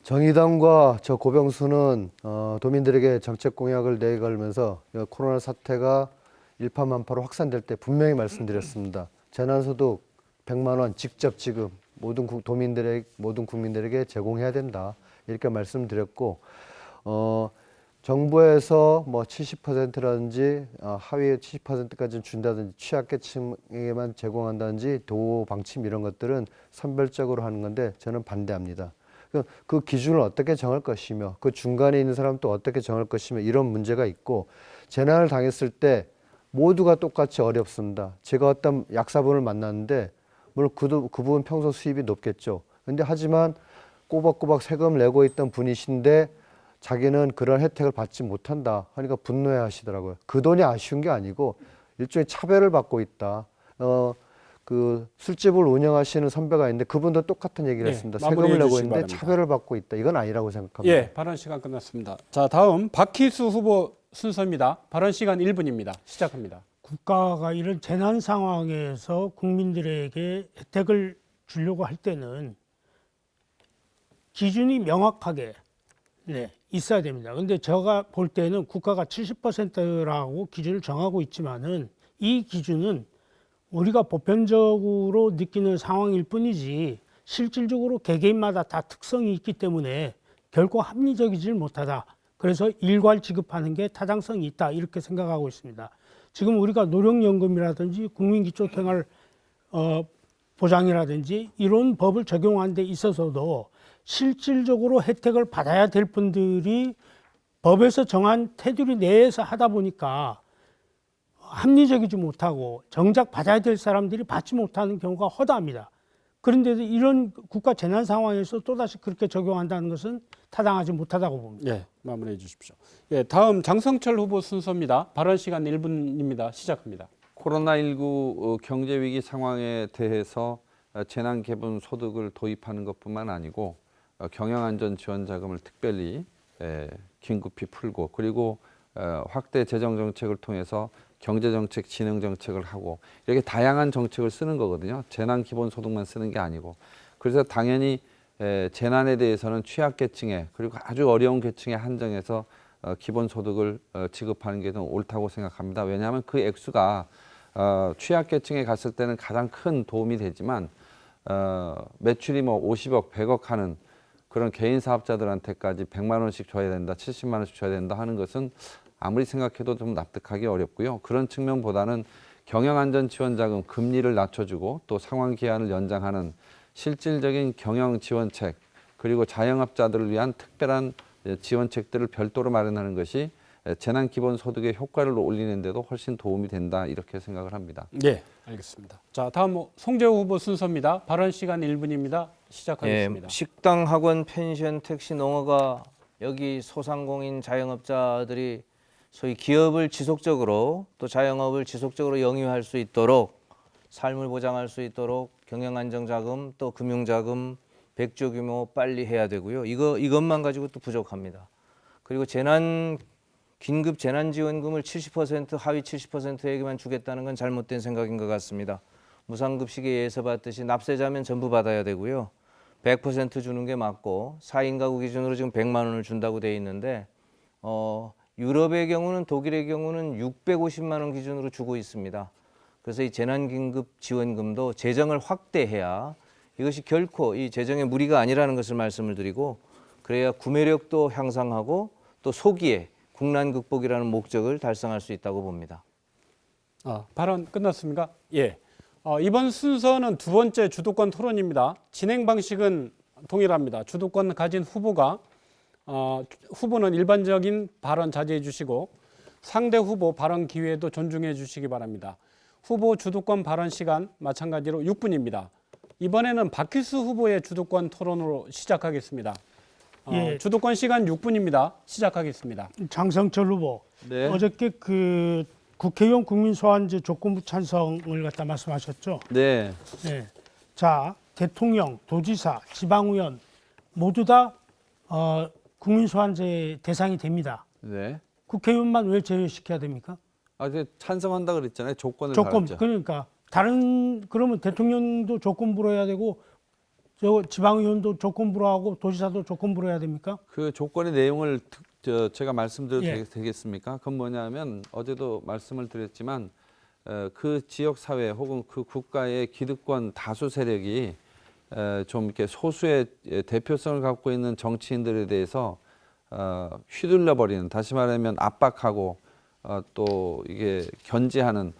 S3: 정의당과 저 고병수는 도민들에게 정책 공약을 내걸면서 코로나 사태가 일파만파로 확산될 때 분명히 말씀드렸습니다. 재난소득 100만 원 직접 지급 모든 국민들에게 제공해야 된다. 이렇게 말씀드렸고 정부에서 뭐 70%라든지 하위 70%까지는 준다든지 취약계층에게만 제공한다든지 도우 방침 이런 것들은 선별적으로 하는 건데 저는 반대합니다. 그 기준을 어떻게 정할 것이며 그 중간에 있는 사람은 또 어떻게 정할 것이며 이런 문제가 있고 재난을 당했을 때 모두가 똑같이 어렵습니다. 제가 어떤 약사분을 만났는데 물론 그분 평소 수입이 높겠죠. 근데 하지만 꼬박꼬박 세금 내고 있던 분이신데 자기는 그런 혜택을 받지 못한다 하니까 분노해 하시더라고요. 그 돈이 아쉬운 게 아니고 일종의 차별을 받고 있다. 그 술집을 운영하시는 선배가 있는데 그분도 똑같은 얘기를 했습니다. 세금을 내고 있는데
S1: 바랍니다.
S3: 차별을 받고 있다. 이건 아니라고 생각합니다.
S1: 예, 발언 시간 끝났습니다. 자, 다음 박희수 후보 순서입니다. 발언 시간 1분입니다. 시작합니다.
S5: 국가가 이런 재난 상황에서 국민들에게 혜택을 주려고 할 때는 기준이 명확하게 있어야 됩니다. 그런데 제가 볼 때는 국가가 70%라고 기준을 정하고 있지만은 이 기준은 우리가 보편적으로 느끼는 상황일 뿐이지 실질적으로 개개인마다 다 특성이 있기 때문에 결코 합리적이질 못하다. 그래서 일괄 지급하는 게 타당성이 있다. 이렇게 생각하고 있습니다. 지금 우리가 노령연금이라든지 국민기초생활 보장이라든지 이런 법을 적용하는 데 있어서도 실질적으로 혜택을 받아야 될 분들이 법에서 정한 테두리 내에서 하다 보니까 합리적이지 못하고 정작 받아야 될 사람들이 받지 못하는 경우가 허다합니다. 그런데도 이런 국가 재난 상황에서 또다시 그렇게 적용한다는 것은 타당하지 못하다고 봅니다.
S1: 예, 마무리해 주십시오. 예, 다음 장성철 후보 순서입니다. 발언 시간 1분입니다. 시작합니다.
S4: 코로나19 경제위기 상황에 대해서 재난기본소득을 도입하는 것뿐만 아니고 경영안전지원자금을 특별히 긴급히 풀고 그리고 확대 재정정책을 통해서 경제정책, 진흥정책을 하고 이렇게 다양한 정책을 쓰는 거거든요. 재난기본소득만 쓰는 게 아니고. 그래서 당연히 재난에 대해서는 취약계층에 그리고 아주 어려운 계층에 한정해서 기본소득을 지급하는 게 더 옳다고 생각합니다. 왜냐하면 그 액수가 취약계층에 갔을 때는 가장 큰 도움이 되지만 매출이 뭐 50억, 100억 하는 그런 개인 사업자들한테까지 100만 원씩 줘야 된다, 70만 원씩 줘야 된다 하는 것은 아무리 생각해도 좀 납득하기 어렵고요. 그런 측면보다는 경영안전지원자금 금리를 낮춰주고 또 상환기한을 연장하는 실질적인 경영지원책 그리고 자영업자들을 위한 특별한 지원책들을 별도로 마련하는 것이 재난 기본소득의 효과를 올리는 데도 훨씬 도움이 된다 이렇게 생각을 합니다.
S1: 네, 알겠습니다. 자, 다음 송재호 후보 순서입니다. 발언 시간 1분입니다. 시작하겠습니다.
S2: 식당, 학원, 펜션, 택시, 농어가 여기 소상공인 자영업자들이 소위 기업을 지속적으로 또 자영업을 지속적으로 영위할 수 있도록 삶을 보장할 수 있도록 경영안정자금 또 금융자금 100조 규모 빨리 해야 되고요. 이것만 가지고 또 부족합니다. 그리고 긴급 재난지원금을 70% 하위 70%에게만 주겠다는 건 잘못된 생각인 것 같습니다. 무상급식에 예에서 봤듯이 납세자면 전부 받아야 되고요. 100% 주는 게 맞고 4인 가구 기준으로 지금 100만 원을 준다고 돼 있는데 유럽의 경우는 독일의 경우는 650만 원 기준으로 주고 있습니다. 그래서 이 재난긴급지원금도 재정을 확대해야 이것이 결코 이 재정의 무리가 아니라는 것을 말씀을 드리고 그래야 구매력도 향상하고 또 소기에 국난 극복이라는 목적을 달성할 수 있다고 봅니다.
S1: 발언 끝났습니까? 예. 이번 순서는 두 번째 주도권 토론입니다. 진행 방식은 동일합니다. 주도권 가진 후보는 일반적인 발언 자제해 주시고 상대 후보 발언 기회도 존중해 주시기 바랍니다. 후보 주도권 발언 시간 마찬가지로 6분입니다. 이번에는 박희수 후보의 주도권 토론으로 시작하겠습니다.
S5: 예.
S1: 주도권 시간 6분입니다. 시작하겠습니다.
S5: 장성철 후보,
S4: 네.
S5: 어저께 그 국회의원 국민소환제 조건부 찬성을 갖다 말씀하셨죠.
S4: 네.
S5: 네. 자, 대통령, 도지사, 지방의원 모두 다 국민소환제 대상이 됩니다.
S4: 네.
S5: 국회의원만 왜 제외시켜야 됩니까?
S4: 이제 찬성한다 그랬잖아요. 조건을
S5: 조건
S4: 달았죠.
S5: 그러니까 그러면 대통령도 조건부로 해야 되고 지방의원도 조건부로 하고 도지사도 조건부로 해야 됩니까?
S4: 그 조건의 내용을 제가 말씀드려도
S5: 예.
S4: 되겠습니까? 그건 뭐냐면 어제도 말씀을 드렸지만 그 지역 사회 혹은 그 국가의 기득권 다수 세력이 좀 이렇게 소수의 대표성을 갖고 있는 정치인들에 대해서 휘둘러 버리는, 다시 말하면 압박하고 또 이게 견제하는,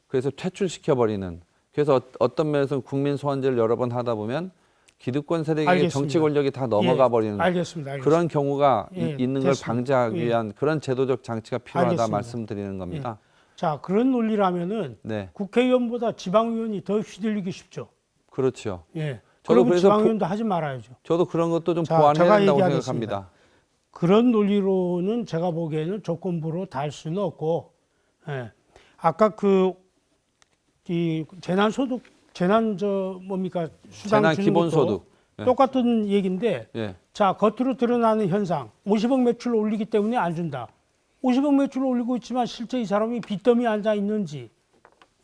S4: 그래서 퇴출시켜 버리는, 그래서 어떤 면에서는 국민 소환제를 여러 번 하다 보면 기득권 세력에게
S5: 알겠습니다.
S4: 정치 권력이 다 넘어가 버리는
S5: 알겠습니다.
S4: 그런 경우가
S5: 예,
S4: 있는 걸
S5: 됐습니다.
S4: 방지하기
S5: 예.
S4: 위한 그런 제도적 장치가 필요하다
S5: 알겠습니다.
S4: 말씀드리는 겁니다.
S5: 자, 그런 논리라면은
S4: 네,
S5: 국회의원보다 지방의원이 더 휘둘리기 쉽죠.
S4: 그렇죠.
S5: 예.
S4: 저도
S5: 그러면
S4: 그래서
S5: 지방의원도 하지 말아야죠.
S4: 저도 그런 것도 좀
S5: 자,
S4: 보완해야
S5: 제가
S4: 된다고
S5: 얘기하겠습니다.
S4: 생각합니다.
S5: 그런 논리로는 제가 보기에는 조건부로 다 할 수는 없고, 예. 아까 이 재난 수당
S4: 재난
S5: 주는
S4: 기본소득.
S5: 것도
S4: 예.
S5: 똑같은 얘기인데,
S4: 예.
S5: 자, 겉으로 드러나는 현상, 50억 매출을 올리기 때문에 안 준다. 50억 매출을 올리고 있지만 실제 이 사람이 빚더미에 앉아 있는지,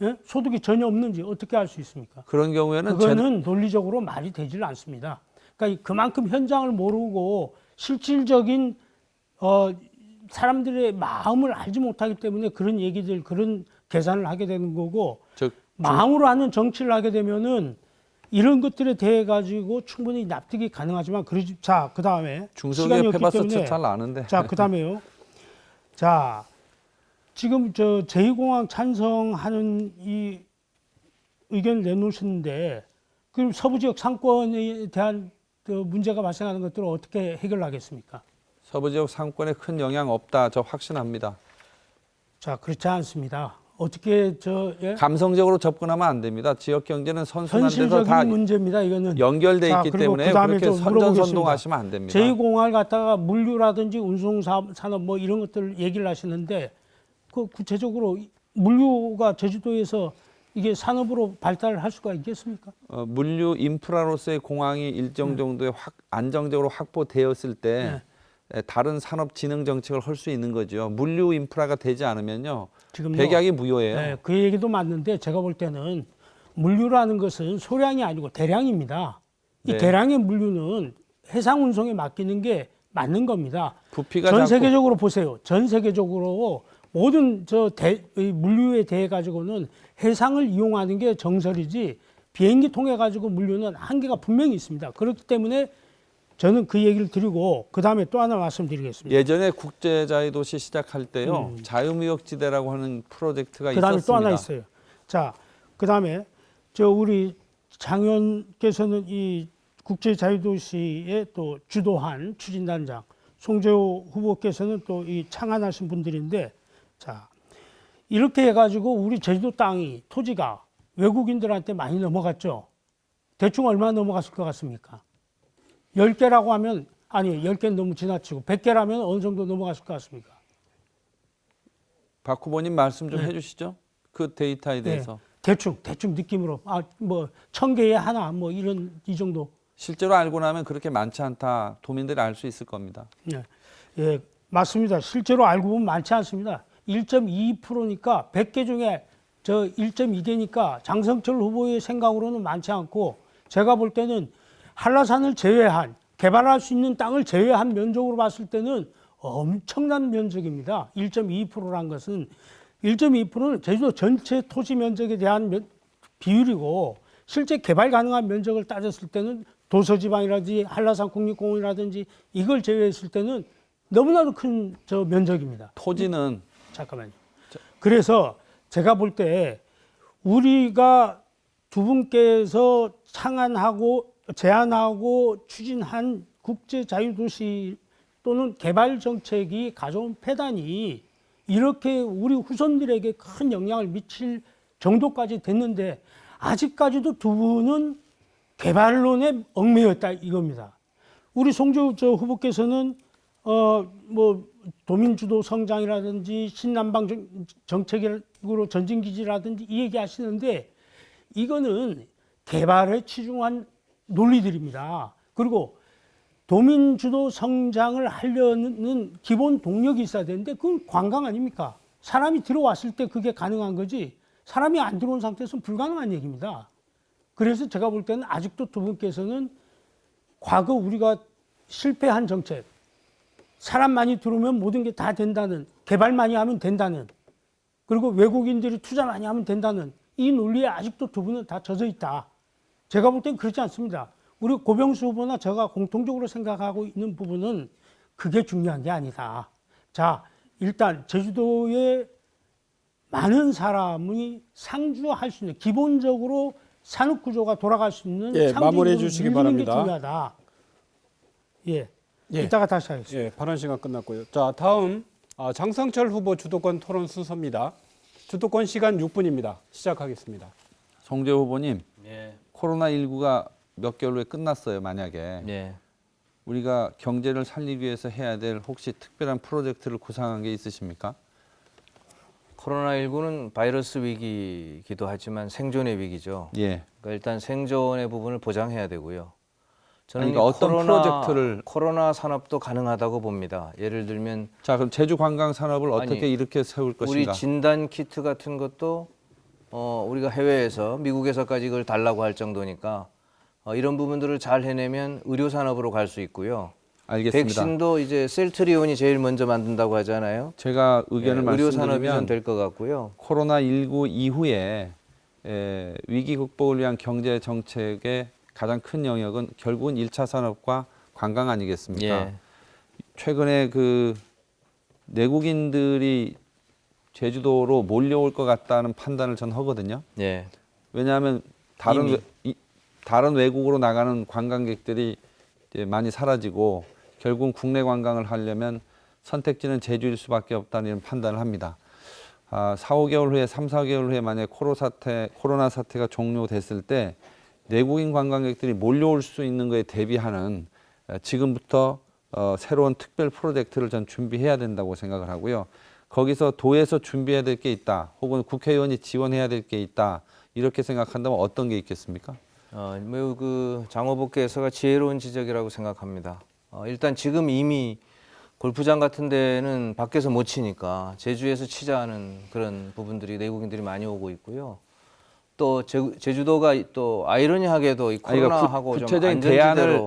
S5: 예? 소득이 전혀 없는지 어떻게 알 수 있습니까?
S4: 그런 경우에는
S5: 그거는 논리적으로 말이 되질 않습니다. 그러니까 그만큼 현장을 모르고 실질적인 사람들의 마음을 알지 못하기 때문에 그런 얘기들, 그런 계산을 하게 되는 거고, 마음으로 하는 정치를 하게 되면은 이런 것들에 대해 가지고 충분히 납득이 가능하지만 자, 그다음에
S4: 중소기업 해봤자 잘 아는데.
S5: 자, 그다음에요. 자, 지금 제2공항 찬성하는 이 의견을 내놓으셨는데, 그럼 서부 지역 상권에 대한 문제가 발생하는 것들을 어떻게 해결하겠습니까?
S4: 서부 지역 상권에 큰 영향 없다, 저 확신합니다.
S5: 자, 그렇지 않습니다. 어떻게
S4: 예? 감성적으로 접근하면 안 됩니다. 지역 경제는 선순환 돼서
S5: 현실적인
S4: 다
S5: 문제입니다. 이거는
S4: 연결돼
S5: 자,
S4: 있기
S5: 그리고
S4: 때문에
S5: 그다음에
S4: 그렇게
S5: 좀 물어보겠습니다.
S4: 선전선동하시면 안 됩니다.
S5: 제2공항을 갖다가 물류라든지 운송산업 뭐 이런 것들 얘기를 하시는데, 그 구체적으로 물류가 제주도에서 이게 산업으로 발달을 할 수가 있겠습니까?
S4: 물류 인프라로서의 공항이 일정 정도의 안정적으로 확보되었을 때 다른 산업 진흥 정책을 할 수 있는 거죠. 물류 인프라가 되지 않으면요,
S5: 지금요.
S4: 백약이 무효예요.
S5: 네, 그 얘기도 맞는데 제가 볼 때는 물류라는 것은 소량이 아니고 대량입니다. 이
S4: 네.
S5: 대량의 물류는 해상 운송에 맡기는 게 맞는 겁니다.
S4: 부피가
S5: 전
S4: 작고
S5: 세계적으로 보세요. 전 세계적으로 모든 이 물류에 대해 가지고는 해상을 이용하는 게 정설이지, 비행기 통해 가지고 물류는 한계가 분명히 있습니다. 그렇기 때문에 저는 그 얘기를 드리고, 그 다음에 또 하나 말씀드리겠습니다.
S4: 예전에 국제자유도시 시작할 때요, 자유무역지대라고 하는 프로젝트가
S5: 그 다음에
S4: 있었습니다.
S5: 또 하나 있어요. 자, 그 다음에 우리 장 의원께서는 이 국제자유도시에 또 주도한 추진단장, 송재호 후보께서는 또 이 창안하신 분들인데, 자, 이렇게 해가지고 우리 제주도 땅이, 토지가 외국인들한테 많이 넘어갔죠. 대충 얼마 넘어갔을 것 같습니까? 10개라고 하면, 아니 10개는 너무 지나치고 100개라면 어느 정도 넘어갔을 것 같습니까?
S4: 박 후보님 말씀 좀 해주시죠. 그 데이터에 대해서.
S5: 대충 느낌으로, 뭐 1000개에 하나, 뭐 이 정도.
S4: 실제로 알고 나면 그렇게 많지 않다. 도민들이 알 수 있을 겁니다.
S5: 네. 예, 맞습니다. 실제로 알고 보면 많지 않습니다. 1.2%니까 100개 중에 저 1.2개니까 장성철 후보의 생각으로는 많지 않고, 제가 볼 때는 한라산을 제외한, 개발할 수 있는 땅을 제외한 면적으로 봤을 때는 엄청난 면적입니다. 1.2%란 것은, 1.2%는 제주도 전체 토지 면적에 대한 비율이고, 실제 개발 가능한 면적을 따졌을 때는 도서지방이라든지 한라산 국립공원이라든지 이걸 제외했을 때는 너무나도 큰 저 면적입니다.
S4: 토지는
S5: 잠깐만요. 그래서 제가 볼 때 우리가 두 분께서 창안하고 제안하고 추진한 국제자유도시 또는 개발 정책이 가져온 폐단이 이렇게 우리 후손들에게 큰 영향을 미칠 정도까지 됐는데, 아직까지도 두 분은 개발론에 얽매였다 이겁니다. 우리 송재호 후보께서는 뭐 도민주도 성장이라든지 신남방 정책으로 전진기지라든지 이 얘기 하시는데, 이거는 개발에 치중한 논리들입니다. 그리고 도민주도 성장을 하려는 기본 동력이 있어야 되는데, 그건 관광 아닙니까? 사람이 들어왔을 때 그게 가능한 거지, 사람이 안 들어온 상태에서는 불가능한 얘기입니다. 그래서 제가 볼 때는 아직도 두 분께서는 과거 우리가 실패한 정책, 사람 많이 들어오면 모든 게 다 된다는, 개발 많이 하면 된다는, 그리고 외국인들이 투자 많이 하면 된다는 이 논리에 아직도 두 분은 다 젖어 있다. 제가 볼 땐 그렇지 않습니다. 우리 고병수 후보나 제가 공통적으로 생각하고 있는 부분은 그게 중요한 게 아니다. 자, 일단 제주도에 많은 사람이 상주할 수 있는, 기본적으로 산업 구조가 돌아갈 수 있는
S1: 마무리해 주시기
S5: 상징으로
S1: 바랍니다.
S5: 게 중요하다. 이따가 다시 하겠습니다.
S1: 예, 발언 시간 끝났고요. 자, 다음 장성철 후보 주도권 토론 순서입니다. 주도권 시간 6분입니다. 시작하겠습니다.
S4: 송재호 후보님,
S2: 예.
S4: 코로나19가 몇 개월 후에 끝났어요. 만약에
S2: 예.
S4: 우리가 경제를 살리기 위해서 해야 될 혹시 특별한 프로젝트를 구상한 게 있으십니까?
S2: 코로나19는 바이러스 위기이기도 하지만 생존의 위기죠.
S4: 예.
S2: 그러니까 일단 생존의 부분을 보장해야 되고요. 저는
S4: 그러니까 어떤 프로젝트를
S2: 코로나 산업도 가능하다고 봅니다. 예를 들면
S4: 자, 그럼 제주 관광 산업을 어떻게
S2: 아니,
S4: 이렇게 세울
S2: 우리
S4: 것인가?
S2: 진단 키트 같은 것도 우리가 해외에서 미국에서까지 이걸 달라고 할 정도니까 이런 부분들을 잘 해내면 의료 산업으로 갈 수 있고요.
S4: 알겠습니다.
S2: 백신도 이제 셀트리온이 제일 먼저 만든다고 하잖아요.
S4: 제가 의견을
S2: 의료 산업이
S4: 말씀드리면
S2: 될 것 같고요.
S4: 코로나19 이후에 위기 극복을 위한 경제 정책의 가장 큰 영역은 결국은 1차 산업과 관광 아니겠습니까?
S2: 예.
S4: 최근에 그 내국인들이 제주도로 몰려올 것 같다는 판단을 전 하거든요.
S2: 예.
S4: 왜냐하면 다른 외국으로 나가는 관광객들이 이제 많이 사라지고 결국은 국내 관광을 하려면 선택지는 제주일 수밖에 없다는 이런 판단을 합니다. 4, 5개월 후에 3, 4개월 후에 만약에 코로나 사태가 종료됐을 때 내국인 관광객들이 몰려올 수 있는 것에 대비하는 지금부터 새로운 특별 프로젝트를 전 준비해야 된다고 생각을 하고요. 거기서 도에서 준비해야 될 게 있다, 혹은 국회의원이 지원해야 될 게 있다, 이렇게 생각한다면 어떤 게 있겠습니까?
S2: 매우 그 장 후보께서가 지혜로운 지적이라고 생각합니다. 일단 지금 이미 골프장 같은 데는 밖에서 못 치니까 제주에서 치자는 그런 부분들이 내국인들이 많이 오고 있고요. 또 제주도가 또 아이러니하게도 이 코로나하고 좀
S4: 구체적인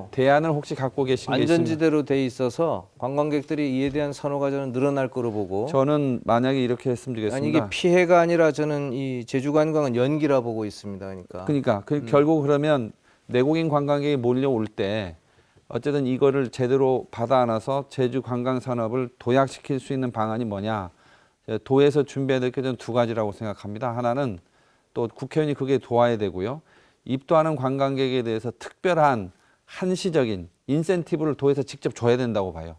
S4: 대안을 혹시 갖고 계신 게 있습니까?
S2: 안전지대로 돼 있어서 관광객들이 이에 대한 선호가 저는 늘어날 거로 보고,
S4: 저는 만약에 이렇게 했으면
S2: 아니
S4: 좋겠습니다.
S2: 이게 피해가 아니라 저는 이 제주 관광은 연기라 보고 있습니다. 그러니까
S4: 결국 그러면 내국인 관광객이 몰려올 때 어쨌든 이거를 제대로 받아 안아서 제주 관광 산업을 도약시킬 수 있는 방안이 뭐냐? 도에서 준비해야 될 게 저는 두 가지라고 생각합니다. 하나는 또 국회의원이 그게 도와야 되고요. 입도하는 관광객에 대해서 특별한 한시적인 인센티브를 도에서 직접 줘야 된다고 봐요.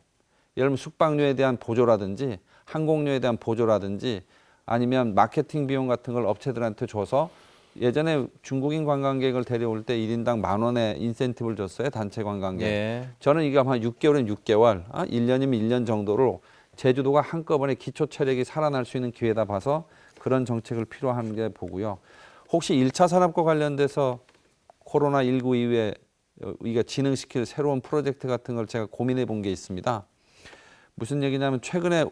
S4: 예를 들면 숙박료에 대한 보조라든지 항공료에 대한 보조라든지 아니면 마케팅 비용 같은 걸 업체들한테 줘서 예전에 중국인 관광객을 데려올 때 1인당 10,000원의 인센티브를 줬어요. 단체 관광객.
S2: 예.
S4: 저는 이게 한 6개월이면 6개월, 1년이면 1년 정도로 제주도가 한꺼번에 기초 체력이 살아날 수 있는 기회다 봐서 그런 정책을 필요한 게 보고요. 혹시 1차 산업과 관련돼서 코로나19 이후에 우리가 진행시킬 새로운 프로젝트 같은 걸 제가 고민해 본 게 있습니다. 무슨 얘기냐면 최근에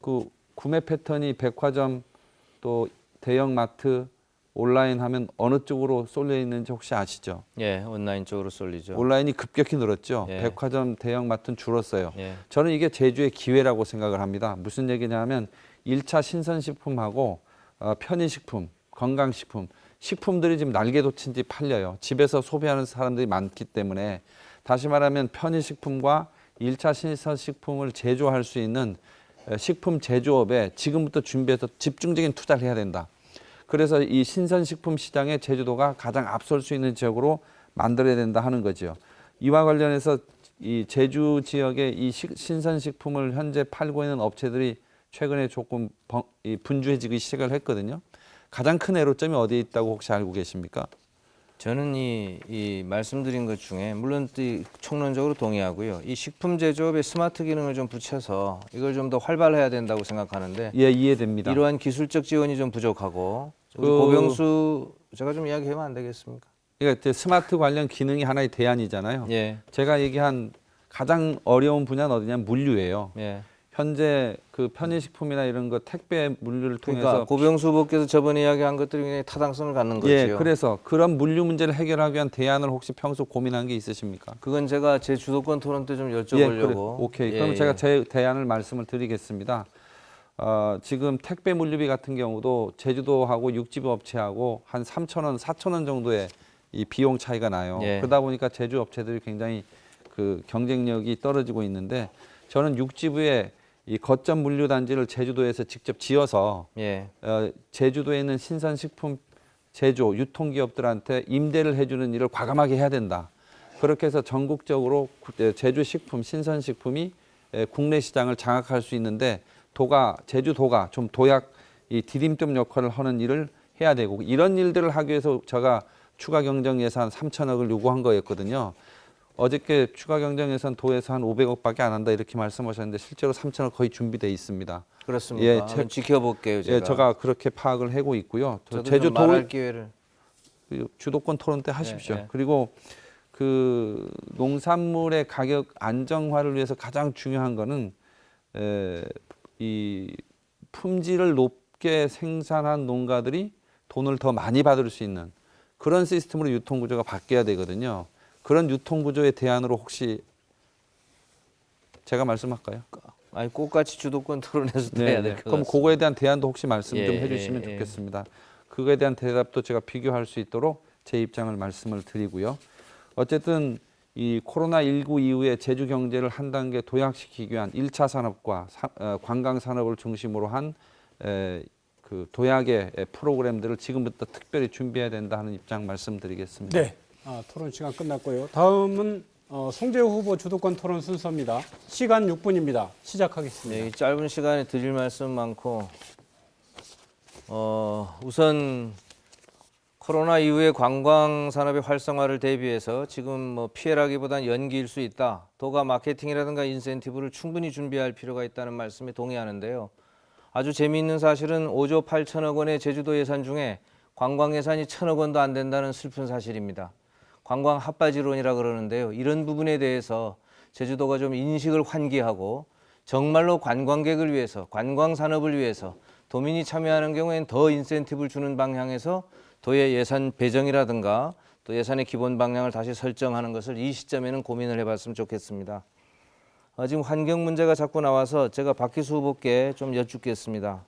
S4: 그 구매 패턴이 백화점 또 대형 마트 온라인 하면 어느 쪽으로 쏠려 있는지 혹시 아시죠?
S2: 예, 온라인 쪽으로 쏠리죠.
S4: 온라인이 급격히 늘었죠.
S2: 예.
S4: 백화점 대형 마트는 줄었어요.
S2: 예.
S4: 저는 이게 제주의 기회라고 생각을 합니다. 무슨 얘기냐면 1차 신선식품하고 편의식품, 건강식품, 식품들이 지금 날개 돋친 지 팔려요. 집에서 소비하는 사람들이 많기 때문에 다시 말하면 편의식품과 1차 신선식품을 제조할 수 있는 식품 제조업에 지금부터 준비해서 집중적인 투자를 해야 된다. 그래서 이 신선식품 시장에 제주도가 가장 앞설 수 있는 지역으로 만들어야 된다 하는 거죠. 이와 관련해서 이 제주 지역의 이 신선식품을 현재 팔고 있는 업체들이 최근에 조금 분주해지기 시작을 했거든요. 가장 큰 애로점이 어디에 있다고 혹시 알고 계십니까?
S2: 저는 이 말씀드린 것 중에 물론 총론적으로 동의하고요. 이 식품 제조업에 스마트 기능을 좀 붙여서 이걸 좀 더 활발해야 된다고 생각하는데
S4: 예, 이해됩니다.
S2: 이러한 기술적 지원이 좀 부족하고 우리
S4: 그-
S2: 고병수 제가 좀 이야기하면 안 되겠습니까?
S4: 그러니까 스마트 관련 기능이 하나의 대안이잖아요.
S2: 예,
S4: 제가 얘기한 가장 어려운 분야는 어디냐면 물류예요.
S2: 예.
S4: 현재 그 편의식품이나 이런 거 택배 물류를 통해서
S2: 그러니까 고병수 후보께서 저번에 이야기한 것들이 굉장히 타당성을 갖는 거죠.
S4: 예, 그래서 그런 물류 문제를 해결하기 위한 대안을 혹시 평소 고민한 게 있으십니까?
S2: 그건 제가 제 주도권 토론 때 좀
S4: 예,
S2: 여쭤보려고.
S4: 그래. 오케이.
S2: 예,
S4: 그럼
S2: 예.
S4: 제가 제 대안을 말씀을 드리겠습니다. 지금 택배 물류비 같은 경우도 제주도하고 육지부 업체하고 한 3,000원, 4,000원 정도의 이 비용 차이가 나요.
S2: 예.
S4: 그러다 보니까 제주 업체들이 굉장히 그 경쟁력이 떨어지고 있는데 저는 육지부에 이 거점 물류 단지를 제주도에서 직접 지어서
S2: 예.
S4: 제주도에 있는 신선식품 제조 유통기업들한테 임대를 해주는 일을 과감하게 해야 된다. 그렇게 해서 전국적으로 제주 식품 신선식품이 국내 시장을 장악할 수 있는데 제주도가 좀 도약 이 디딤돌 역할을 하는 일을 해야 되고 이런 일들을 하기 위해서 제가 추가 경정 예산 3천억을 요구한 거였거든요. 어저께 추가 경정 예산 도에서 한 500억밖에 안 한다 이렇게 말씀하셨는데 실제로 3천억 거의 준비돼 있습니다.
S2: 그렇습니까?
S4: 예,
S2: 한번 지켜볼게요. 제가.
S4: 예, 제가 그렇게 파악을 하고 있고요.
S2: 저도
S4: 제주
S2: 좀 말할 기회를.
S4: 주도권 토론 때 하십시오.
S2: 네, 네.
S4: 그리고 그 농산물의 가격 안정화를 위해서 가장 중요한 거는 이 품질을 높게 생산한 농가들이 돈을 더 많이 받을 수 있는 그런 시스템으로 유통 구조가 바뀌어야 되거든요. 그런 유통 구조의 대안으로 혹시 제가 말씀할까요?
S2: 아니 꼭같이 주도권 토론에서 해야 될 것
S4: 그럼
S2: 같습니다.
S4: 그거에 대한 대안도 혹시 말씀 좀
S2: 예,
S4: 해주시면
S2: 예, 예.
S4: 좋겠습니다. 그거에 대한 대답도 제가 비교할 수 있도록 제 입장을 말씀을 드리고요. 어쨌든 이 코로나19 이후에 제주 경제를 한 단계 도약시키기 위한 1차 산업과 관광 산업을 중심으로 한 그 도약의 프로그램들을 지금부터 특별히 준비해야 된다 하는 입장 말씀드리겠습니다.
S1: 네, 토론 시간 끝났고요. 다음은 송재호 후보 주도권 토론 순서입니다. 시간 6분입니다. 시작하겠습니다.
S2: 네, 이 짧은 시간에 드릴 말씀 많고 우선 코로나 이후에 관광 산업의 활성화를 대비해서 지금 뭐 피해라기보단 연기일 수 있다. 도가 마케팅이라든가 인센티브를 충분히 준비할 필요가 있다는 말씀에 동의하는데요. 아주 재미있는 사실은 5조 8천억 원의 제주도 예산 중에 관광 예산이 1,000억 원도 안 된다는 슬픈 사실입니다. 관광 핫바지론이라 그러는데요. 이런 부분에 대해서 제주도가 좀 인식을 환기하고 정말로 관광객을 위해서, 관광 산업을 위해서 도민이 참여하는 경우에는 더 인센티브를 주는 방향에서 도의 예산 배정이라든가 또 예산의 기본 방향을 다시 설정하는 것을 이 시점에는 고민을 해봤으면 좋겠습니다. 지금 환경 문제가 자꾸 나와서 제가 박희수 후보께 좀 여쭙겠습니다.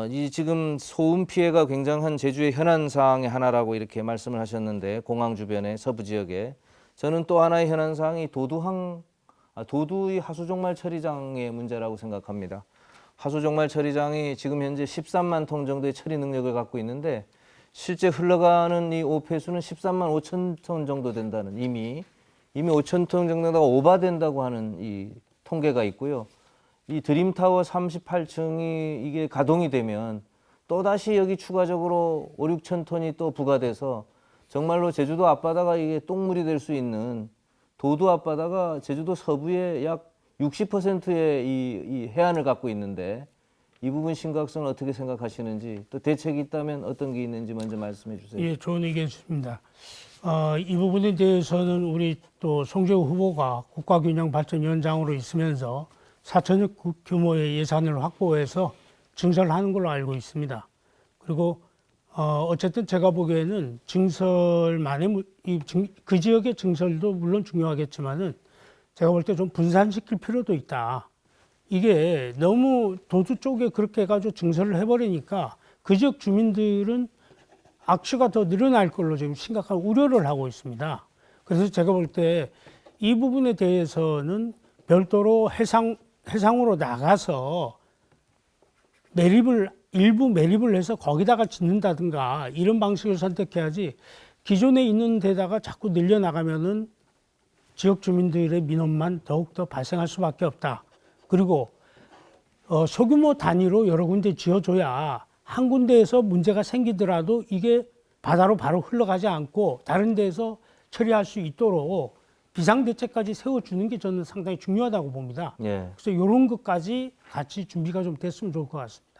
S2: 이 지금 소음 피해가 굉장한 제주의 현안 사항의 하나라고 이렇게 말씀을 하셨는데 공항 주변의 서부 지역에 저는 또 하나의 현안 사항이 도두의 하수종말 처리장의 문제라고 생각합니다. 하수종말 처리장이 지금 현재 13만 톤 정도의 처리 능력을 갖고 있는데 실제 흘러가는 이 오폐수는 13만 5천 톤 정도 된다는 이미 5천 톤 정도가 오바된다고 하는 이 통계가 있고요. 이 드림타워 38층이 이게 가동이 되면 또다시 여기 추가적으로 5, 6천 톤이 또 부과돼서 정말로 제주도 앞바다가 이게 똥물이 될 수 있는 도두 앞바다가 제주도 서부의 약 60%의 이 해안을 갖고 있는데 이 부분 심각성을 어떻게 생각하시는지 또 대책이 있다면 어떤 게 있는지 먼저 말씀해 주세요.
S5: 예, 좋은 의견 주십니다. 이 부분에 대해서는 우리 또 송재우 후보가 국가균형발전위원장으로 있으면서 4천억 규모의 예산을 확보해서 증설하는 걸로 알고 있습니다. 그리고 어쨌든 제가 보기에는 증설만의 그 지역의 증설도 물론 중요하겠지만은 제가 볼 때 좀 분산시킬 필요도 있다. 이게 너무 도두 쪽에 그렇게 해가지고 증설을 해버리니까 그 지역 주민들은 악취가 더 늘어날 걸로 지금 심각한 우려를 하고 있습니다. 그래서 제가 볼 때 이 부분에 대해서는 별도로 해상으로 나가서 일부 매립을 해서 거기다가 짓는다든가 이런 방식을 선택해야지 기존에 있는 데다가 자꾸 늘려나가면은 지역 주민들의 민원만 더욱더 발생할 수밖에 없다. 그리고 소규모 단위로 여러 군데 지어줘야 한 군데에서 문제가 생기더라도 이게 바다로 바로 흘러가지 않고 다른 데에서 처리할 수 있도록 비상대책까지 세워주는 게 저는 상당히 중요하다고 봅니다.
S2: 예.
S5: 그래서 이런 것까지 같이 준비가 좀 됐으면 좋을 것 같습니다.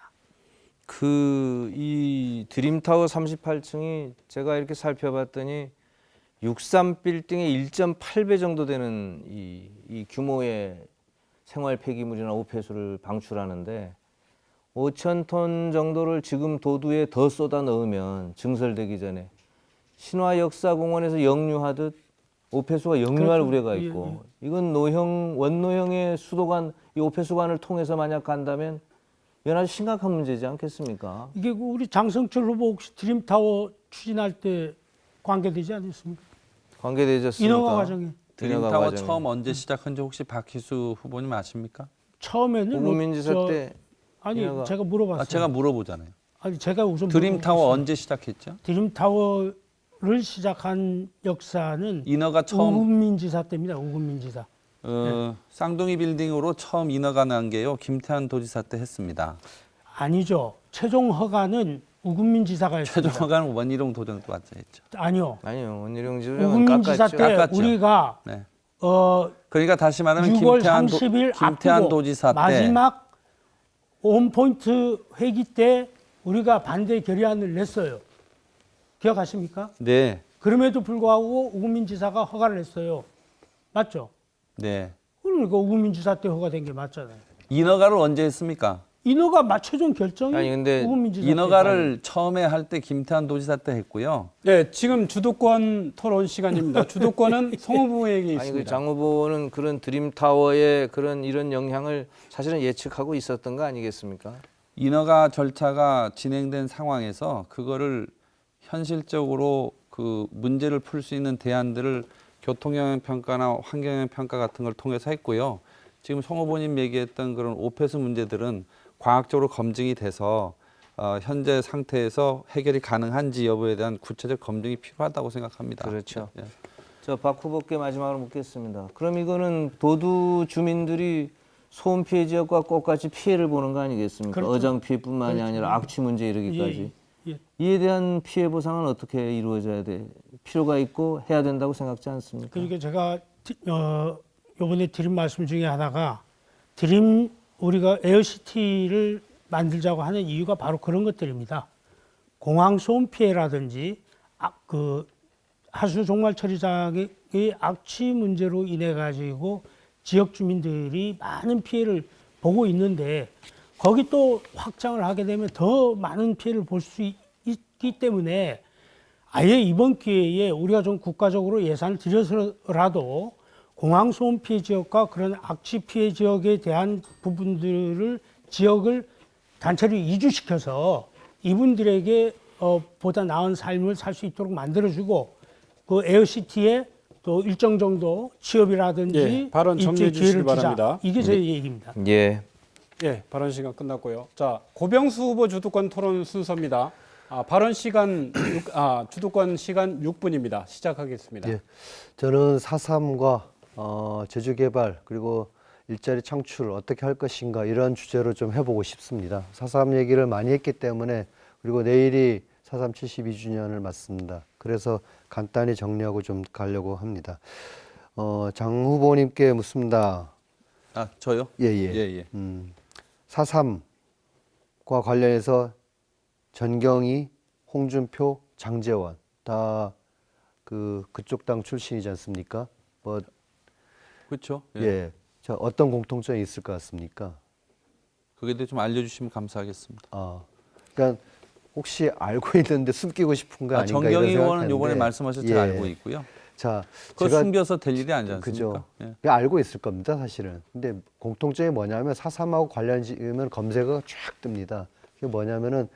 S2: 이 드림타워 38층이 제가 이렇게 살펴봤더니 63 빌딩의 1.8배 정도 되는 이 규모의 생활 폐기물이나 오폐수를 방출하는데 5천 톤 정도를 지금 도두에 더 쏟아 넣으면 증설되기 전에 신화역사공원에서 역류하듯 오폐수가 역류할
S5: 그렇죠.
S2: 우려가
S5: 예,
S2: 있고 이건 원노형의 수도관, 이 오폐수관을 통해서 만약 간다면 이건 아주 심각한 문제지 않겠습니까?
S5: 이게 우리 장성철 후보 혹시 드림타워 추진할 때 관계되지 않았습니까?
S2: 관계되셨습니까?
S5: 인허가 과정에.
S4: 드림타워
S2: 과정에.
S4: 처음 언제 시작한지 혹시 박희수 후보님 아십니까?
S5: 처음에는
S2: 우금민지사 때
S5: 아니
S2: 인허가-
S5: 제가 물어봤어요.
S4: 제가 물어보잖아요.
S5: 아니 제가 우선
S4: 드림타워
S5: 물어봤어요.
S4: 언제 시작했죠?
S5: 드림타워를 시작한 역사는
S4: 인허가 처음
S5: 우금민 지사 때입니다. 우금민 지사.
S4: 쌍둥이 빌딩으로 처음 인허가 난 게요. 김태환 도지사 때 했습니다.
S5: 아니죠. 최종 허가는 우금민 지사가 했습니다.
S4: 최종 허가는 원희룡 도정도 맞아 했죠.
S5: 아니요.
S2: 아니요, 원희룡 지사는
S5: 우금민 지사
S2: 깎았죠.
S5: 때
S4: 깎았죠.
S5: 우리가
S4: 네.
S5: 그러니까
S4: 다시 말하면
S5: 6월 30일
S4: 김태환
S5: 앞두고
S4: 도지사 때
S5: 마지막 온포인트 회기 때 우리가 반대 결의안을 냈어요. 기억하십니까?
S4: 네.
S5: 그럼에도 불구하고 우금민 지사가 허가를 했어요. 맞죠?
S4: 네.
S5: 그러니까 우금민 지사 때 허가된 게 맞잖아요.
S4: 인허가를 언제 했습니까?
S5: 인허가 최종 결정이
S2: 아니, 근데
S5: 우금민 지사
S4: 인허가를 처음에 할 때 김태환 도지사 때 했고요.
S1: 네, 지금 주도권 토론 시간입니다. 주도권은 송 후보에게
S2: 아니 그
S1: 있습니다.
S2: 장 후보는 그런 드림타워의 이런 영향을 사실은 예측하고 있었던 거 아니겠습니까?
S4: 인허가 절차가 진행된 상황에서 그거를 현실적으로 그 문제를 풀 수 있는 대안들을 교통영향 평가나 환경영향 평가 같은 걸 통해서 했고요. 지금 송 후보님 얘기했던 그런 오폐수 문제들은 과학적으로 검증이 돼서 현재 상태에서 해결이 가능한지 여부에 대한 구체적 검증이 필요하다고 생각합니다.
S2: 그렇죠.
S4: 예.
S2: 저 박 후보께 마지막으로 묻겠습니다. 그럼 이거는 도두 주민들이 소음 피해 지역과 똑같이 피해를 보는 거 아니겠습니까?
S5: 그렇죠.
S2: 어장 피해뿐만이
S5: 그렇죠.
S2: 아니라 악취 문제 이르기까지.
S5: 예, 예.
S2: 이에 대한 피해 보상은 어떻게 이루어져야 돼? 필요가 있고 해야 된다고 생각지 않습니까?
S5: 그러니까 제가 이번에 드린 말씀 중에 하나가 우리가 에어시티를 만들자고 하는 이유가 바로 그런 것들입니다. 공항 소음 피해라든지 그 하수 종말 처리장의 악취 문제로 인해 가지고 지역 주민들이 많은 피해를 보고 있는데 거기 또 확장을 하게 되면 더 많은 피해를 볼 수 있기 때문에 아예 이번 기회에 우리가 좀 국가적으로 예산을 들여서라도 공항 소음 피해 지역과 그런 악취 피해 지역에 대한 지역을 단체로 이주시켜서 이분들에게 보다 나은 삶을 살 수 있도록 만들어주고 그 에어시티에 또 일정 정도 취업이라든지
S1: 예, 발언 정리해
S5: 입지
S1: 주시기
S5: 기회를 주자.
S1: 바랍니다.
S5: 이게 제 얘기입니다.
S2: 예.
S1: 예, 발언 시간 끝났고요. 자, 고병수 후보 주도권 토론 순서입니다. 발언 시간 주도권 시간 6분입니다. 시작하겠습니다.
S3: 예, 저는 4.3과 제주개발 그리고 일자리 창출을 어떻게 할 것인가 이런 주제로 좀 해보고 싶습니다. 4.3 얘기를 많이 했기 때문에 그리고 내일이 4.3 72주년을 맞습니다. 그래서 간단히 정리하고 좀 가려고 합니다. 장 후보님께 묻습니다.
S4: 아, 저요?
S3: 예예.
S4: 예.
S3: 4.3과 관련해서 전경희, 홍준표, 장제원 다 그쪽 당 출신이지 않습니까? 뭐
S4: 그렇죠.
S3: 예. 자, 어떤 공통점이 있을 것 같습니까?
S4: 그게 대해 좀 알려주시면 감사하겠습니다.
S3: 그러니까 혹시 알고 있는데 숨기고 싶은 거 아닌가 이런
S4: 정경희 의원은
S3: 생각했는데.
S4: 요번에 말씀하셨죠.
S3: 예.
S4: 잘 알고 있고요.
S3: 자,
S4: 그거
S3: 제가
S4: 숨겨서 될 일이 아니지
S3: 그죠.
S4: 않습니까? 예.
S3: 그냥 알고 있을 겁니다, 사실은. 근데 공통점이 뭐냐면 4.3하고 관련지면 검색어가 쫙 뜹니다. 그게 뭐냐면은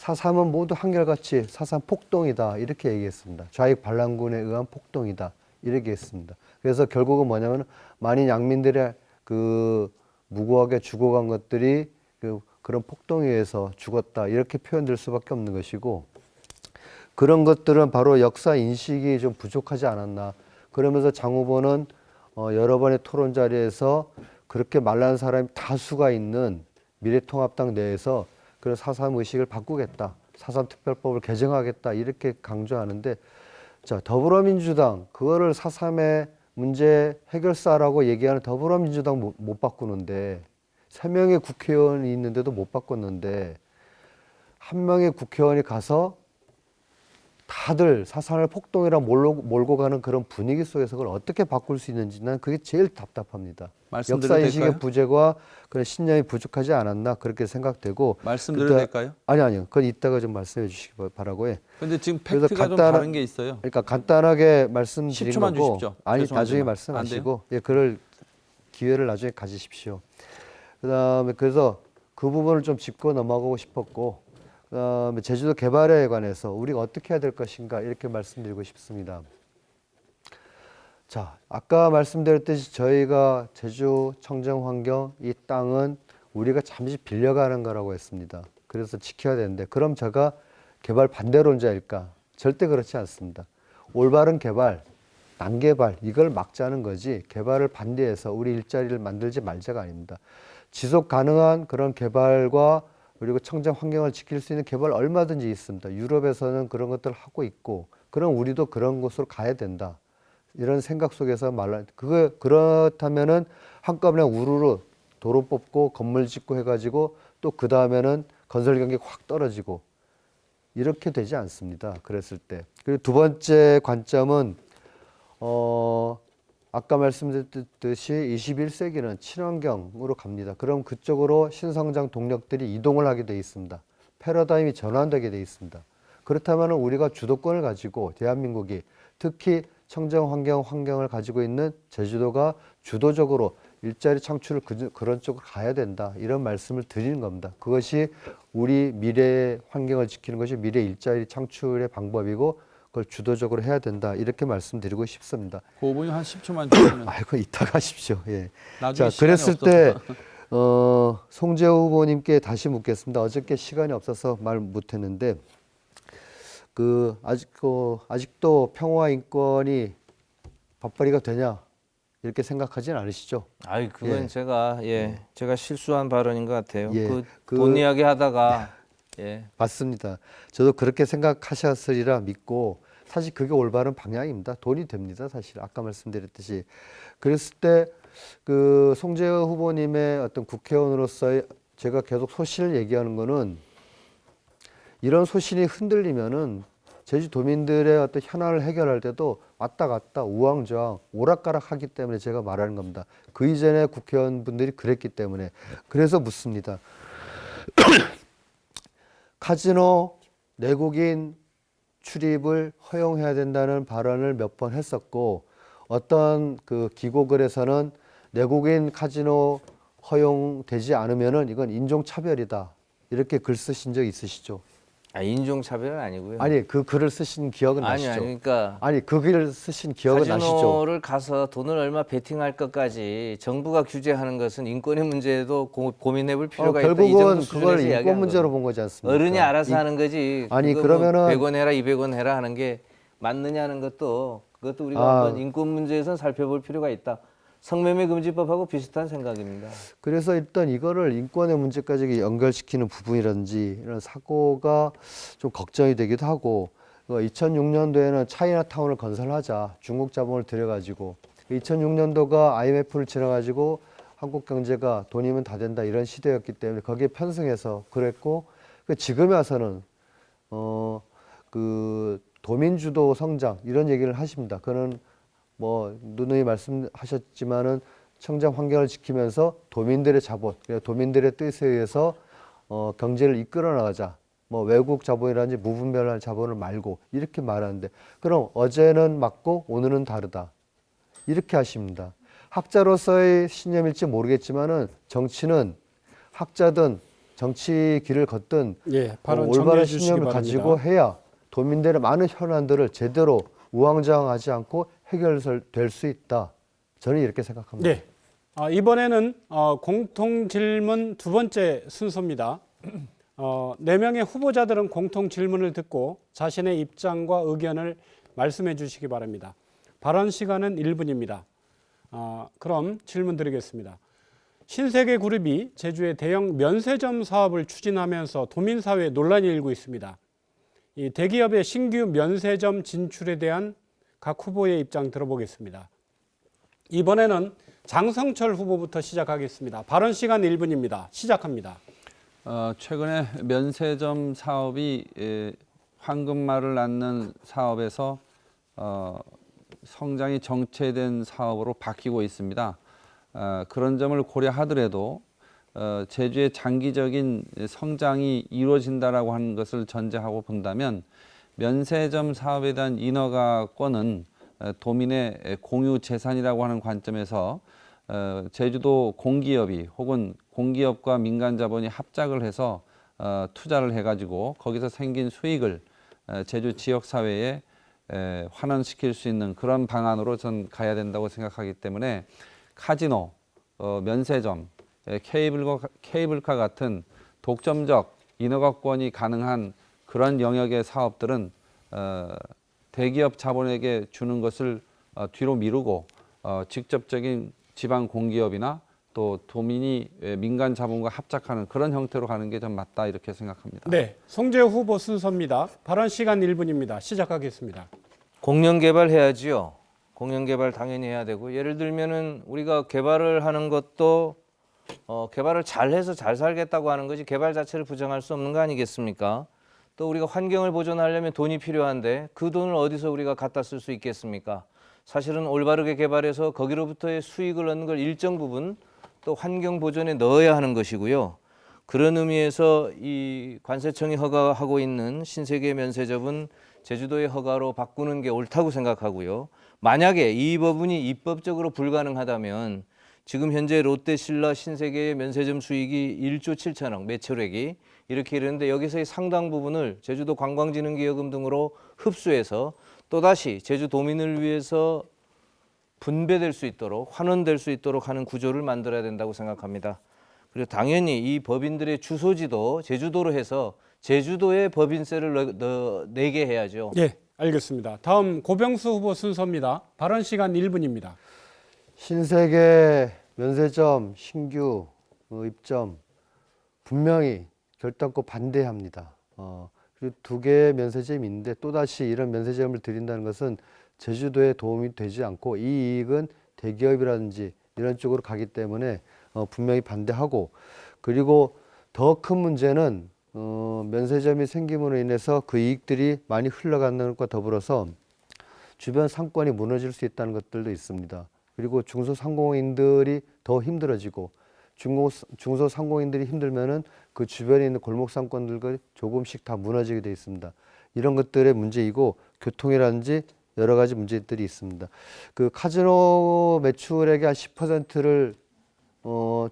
S3: 4.3은 모두 한결같이 4.3 폭동이다 이렇게 얘기했습니다. 좌익 반란군에 의한 폭동이다 이렇게 했습니다. 그래서 결국은 뭐냐면 많은 양민들의 무고하게 죽어간 것들이 그런 폭동에 의해서 죽었다 이렇게 표현될 수밖에 없는 것이고, 그런 것들은 바로 역사 인식이 좀 부족하지 않았나. 그러면서 장 후보는 여러 번의 토론 자리에서 그렇게 말라는 사람이 다수가 있는 미래통합당 내에서 그런 4.3 의식을 바꾸겠다, 4.3 특별법을 개정하겠다 이렇게 강조하는데, 자, 더불어민주당 그거를 4.3의 문제 해결사라고 얘기하는 더불어민주당 못 바꾸는데, 3명의 국회의원이 있는데도 못 바꿨는데, 한 명의 국회의원이 가서 다들 4.3을 폭동이라 몰고 가는 그런 분위기 속에서 그걸 어떻게 바꿀 수 있는지 난 그게 제일 답답합니다.
S4: 말씀드려도
S3: 역사인식의
S4: 될까요?
S3: 부재와 그런 신념이 부족하지 않았나 그렇게 생각되고.
S4: 말씀드려도 될까요?
S3: 아니요. 그건 이따가 좀 말씀해 주시기 바라고 해.
S4: 근데 지금
S3: 그래서
S4: 팩트가 좀 다른 게 있어요.
S3: 그러니까 간단하게 말씀드린
S4: 10초만
S3: 거고.
S4: 주십시오.
S3: 아니,
S4: 죄송하지만.
S3: 나중에
S4: 안
S3: 말씀하시고, 예, 그럴 기회를 나중에 가지십시오. 그다음에 그래서 그 부분을 좀 짚고 넘어가고 싶었고, 그다음에 제주도 개발에 관해서 우리가 어떻게 해야 될 것인가 이렇게 말씀드리고 싶습니다. 자, 아까 말씀드렸듯이 저희가 제주 청정환경 이 땅은 우리가 잠시 빌려가는 거라고 했습니다. 그래서 지켜야 되는데, 그럼 제가 개발 반대론자일까? 절대 그렇지 않습니다. 올바른 개발, 난개발 이걸 막자는 거지, 개발을 반대해서 우리 일자리를 만들지 말자가 아닙니다. 지속 가능한 그런 개발과 그리고 청정 환경을 지킬 수 있는 개발 얼마든지 있습니다. 유럽에서는 그런 것들을 하고 있고, 그럼 우리도 그런 곳으로 가야 된다. 이런 생각 속에서 그렇다면은 한꺼번에 우르르 도로 뽑고 건물 짓고 해가지고 또 그 다음에는 건설 경기 확 떨어지고 이렇게 되지 않습니다. 그랬을 때. 그리고 두 번째 관점은 아까 말씀드렸듯이 21세기는 친환경으로 갑니다. 그럼 그쪽으로 신성장 동력들이 이동을 하게 돼 있습니다. 패러다임이 전환되게 돼 있습니다. 그렇다면 우리가 주도권을 가지고 대한민국이 특히 환경을 가지고 있는 제주도가 주도적으로 일자리 창출을 그런 쪽으로 가야 된다. 이런 말씀을 드리는 겁니다. 그것이 우리 미래의 환경을 지키는 것이 미래 일자리 창출의 방법이고, 그걸 주도적으로 해야 된다. 이렇게 말씀드리고 싶습니다.
S4: 그 부분이 한 10초만 주시면.
S3: 아이고, 이따가 하십시오. 예.
S4: 나중에
S3: 자, 그랬을 때
S4: 없어서.
S3: 송재호 후보님께 다시 묻겠습니다. 어저께 시간이 없어서 말 못했는데, 아직도 평화 인권이 밥벌이가 되냐 이렇게 생각하지는 않으시죠?
S2: 아이 그건
S3: 예.
S2: 제가 실수한 발언인 것 같아요.
S3: 예.
S2: 돈 이야기 하다가
S3: 맞습니다. 저도 그렇게 생각하셨으리라 믿고, 사실 그게 올바른 방향입니다. 돈이 됩니다. 사실 아까 말씀드렸듯이. 그랬을 때 송재호 후보님의 어떤 국회의원으로서의 제가 계속 소신을 얘기하는 거는, 이런 소신이 흔들리면은 제주도민들의 어떤 현안을 해결할 때도 왔다 갔다 우왕좌왕 오락가락 하기 때문에 제가 말하는 겁니다. 그 이전에 국회의원분들이 그랬기 때문에. 그래서 묻습니다. 카지노 내국인 출입을 허용해야 된다는 발언을 몇 번 했었고, 어떤 기고글에서는 내국인 카지노 허용되지 않으면은 이건 인종차별이다 이렇게 글 쓰신 적 있으시죠?
S2: 인종차별은 아니고요.
S3: 아니, 그 글을 쓰신 기억은 나시죠?
S2: 그러니까
S3: 아니, 그 글을 쓰신 기억은 나시죠?
S2: 카지노를 가서 돈을 얼마 베팅할 것까지 정부가 규제하는 것은 인권의 문제도 고민해볼 필요가 있다. 이
S3: 결국은
S2: 정도
S3: 그걸
S2: 수준에서
S3: 인권
S2: 이야기한
S3: 문제로
S2: 거예요.
S3: 본 거지 않습니까?
S2: 어른이 알아서 하는 거지.
S3: 아니,
S2: 그거
S3: 그러면은
S2: 100원 해라 200원 해라 하는 게 맞느냐는 것도, 그것도 우리가
S3: 아.
S2: 한번 인권 문제에서 살펴볼 필요가 있다. 성매매 금지법하고 비슷한 생각입니다.
S3: 그래서 일단 이거를 인권의 문제까지 연결시키는 부분이라든지 이런 사고가 좀 걱정이 되기도 하고 2006년도에는 차이나타운을 건설하자 중국 자본을 들여가지고 2006년도가 IMF를 지나가지고 한국 경제가 돈이면 다 된다 이런 시대였기 때문에 거기에 편승해서 그랬고 지금에 와서는 그 도민주도 성장 이런 얘기를 하십니다. 그는 뭐 누누이 말씀하셨지만은 청정 환경을 지키면서 도민들의 자본, 도민들의 뜻에 의해서 경제를 이끌어 나가자. 뭐 외국 자본이라든지 무분별한 자본을 말고 이렇게 말하는데 그럼 어제는 맞고 오늘은 다르다. 이렇게 하십니다. 학자로서의 신념일지 모르겠지만은 정치는 학자든 정치 길을 걷든
S1: 예, 발언
S3: 올바른
S1: 정리해 주시기
S3: 신념을
S1: 바랍니다.
S3: 가지고 해야 도민들의 많은 현안들을 제대로 우왕좌왕하지 않고 해결될 수 있다. 저는 이렇게 생각합니다.
S1: 네. 이번에는 공통 질문 두 번째 순서입니다. 4명의 후보자들은 공통 질문을 듣고 자신의 입장과 의견을 말씀해 주시기 바랍니다. 발언 시간은 1분입니다. 그럼 질문 드리겠습니다. 신세계그룹이 제주의 대형 면세점 사업을 추진하면서 도민사회에 논란이 일고 있습니다. 이 대기업의 신규 면세점 진출에 대한 각 후보의 입장 들어보겠습니다. 이번에는 장성철 후보부터 시작하겠습니다. 발언 시간 1분입니다. 시작합니다.
S4: 최근에 면세점 사업이 황금말을 낳는 사업에서 성장이 정체된 사업으로 바뀌고 있습니다. 그런 점을 고려하더라도 제주의 장기적인 성장이 이루어진다라고 하는 것을 전제하고 본다면 면세점 사업에 대한 인허가권은 도민의 공유 재산이라고 하는 관점에서 제주도 공기업이 혹은 공기업과 민간 자본이 합작을 해서 투자를 해가지고 거기서 생긴 수익을 제주 지역 사회에 환원시킬 수 있는 그런 방안으로 전 가야 된다고 생각하기 때문에 카지노, 면세점, 케이블카 같은 독점적 인허가권이 가능한 그런 영역의 사업들은 대기업 자본에게 주는 것을 뒤로 미루고 직접적인 지방 공기업이나 또 도민이 민간 자본과 합작하는 그런 형태로 가는 게 좀 맞다 이렇게 생각합니다.
S1: 네, 송재 후보 순서입니다. 발언 시간 1분입니다. 시작하겠습니다.
S2: 공영 개발해야지요. 공영 개발 당연히 해야 되고 예를 들면은 우리가 개발을 하는 것도 개발을 잘해서 잘 살겠다고 하는 것이 개발 자체를 부정할 수 없는 거 아니겠습니까? 또 우리가 환경을 보존하려면 돈이 필요한데 그 돈을 어디서 우리가 갖다 쓸 수 있겠습니까? 사실은 올바르게 개발해서 거기로부터의 수익을 얻는 걸 일정 부분 또 환경 보존에 넣어야 하는 것이고요. 그런 의미에서 이 관세청이 허가하고 있는 신세계 면세점은 제주도의 허가로 바꾸는 게 옳다고 생각하고요. 만약에 이 부분이 입법적으로 불가능하다면 지금 현재 롯데신라 신세계의 면세점 수익이 1조 7천억 매출액이 이렇게 이르는데 여기서의 상당 부분을 제주도 관광진흥기여금 등으로 흡수해서 또다시 제주 도민을 위해서 분배될 수 있도록 환원될 수 있도록 하는 구조를 만들어야 된다고 생각합니다. 그리고 당연히 이 법인들의 주소지도 제주도로 해서 제주도에 법인세를 내게 해야죠.
S1: 네, 알겠습니다. 다음 고병수 후보 순서입니다. 발언 시간 1분입니다.
S3: 신세계 면세점 신규 입점 분명히 결단코 반대합니다. 그리고 2개의 면세점이 있는데 또다시 이런 면세점을 드린다는 것은 제주도에 도움이 되지 않고 이 이익은 대기업이라든지 이런 쪽으로 가기 때문에 분명히 반대하고 그리고 더 큰 문제는 면세점이 생김으로 인해서 그 이익들이 많이 흘러가는 것과 더불어서 주변 상권이 무너질 수 있다는 것들도 있습니다. 그리고 중소상공인들이 더 힘들어지고 중소상공인들이 힘들면은 그 주변에 있는 골목 상권들과 조금씩 다 무너지게 돼 있습니다. 이런 것들의 문제이고 교통이라든지 여러 가지 문제들이 있습니다. 그 카지노 매출액의 한 10%를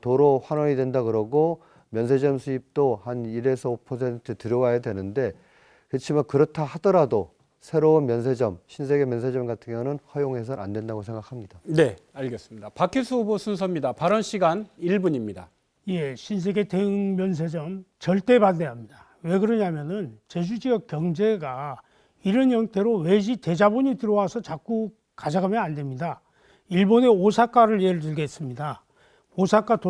S3: 도로 환원이 된다 그러고 면세점 수입도 한 1에서 5% 들어와야 되는데 그렇지만 그렇다 하더라도 새로운 면세점, 신세계 면세점 같은 경우는 허용해서는 안 된다고 생각합니다.
S1: 네, 알겠습니다. 박희수 후보 순서입니다. 발언 시간 1분입니다.
S5: 예, 신세계 대형 면세점 절대 반대합니다. 왜 그러냐면은 제주 지역 경제가 이런 형태로 외지 대자본이 들어와서 자꾸 가져가면 안 됩니다. 일본의 오사카를 예를 들겠습니다. 오사카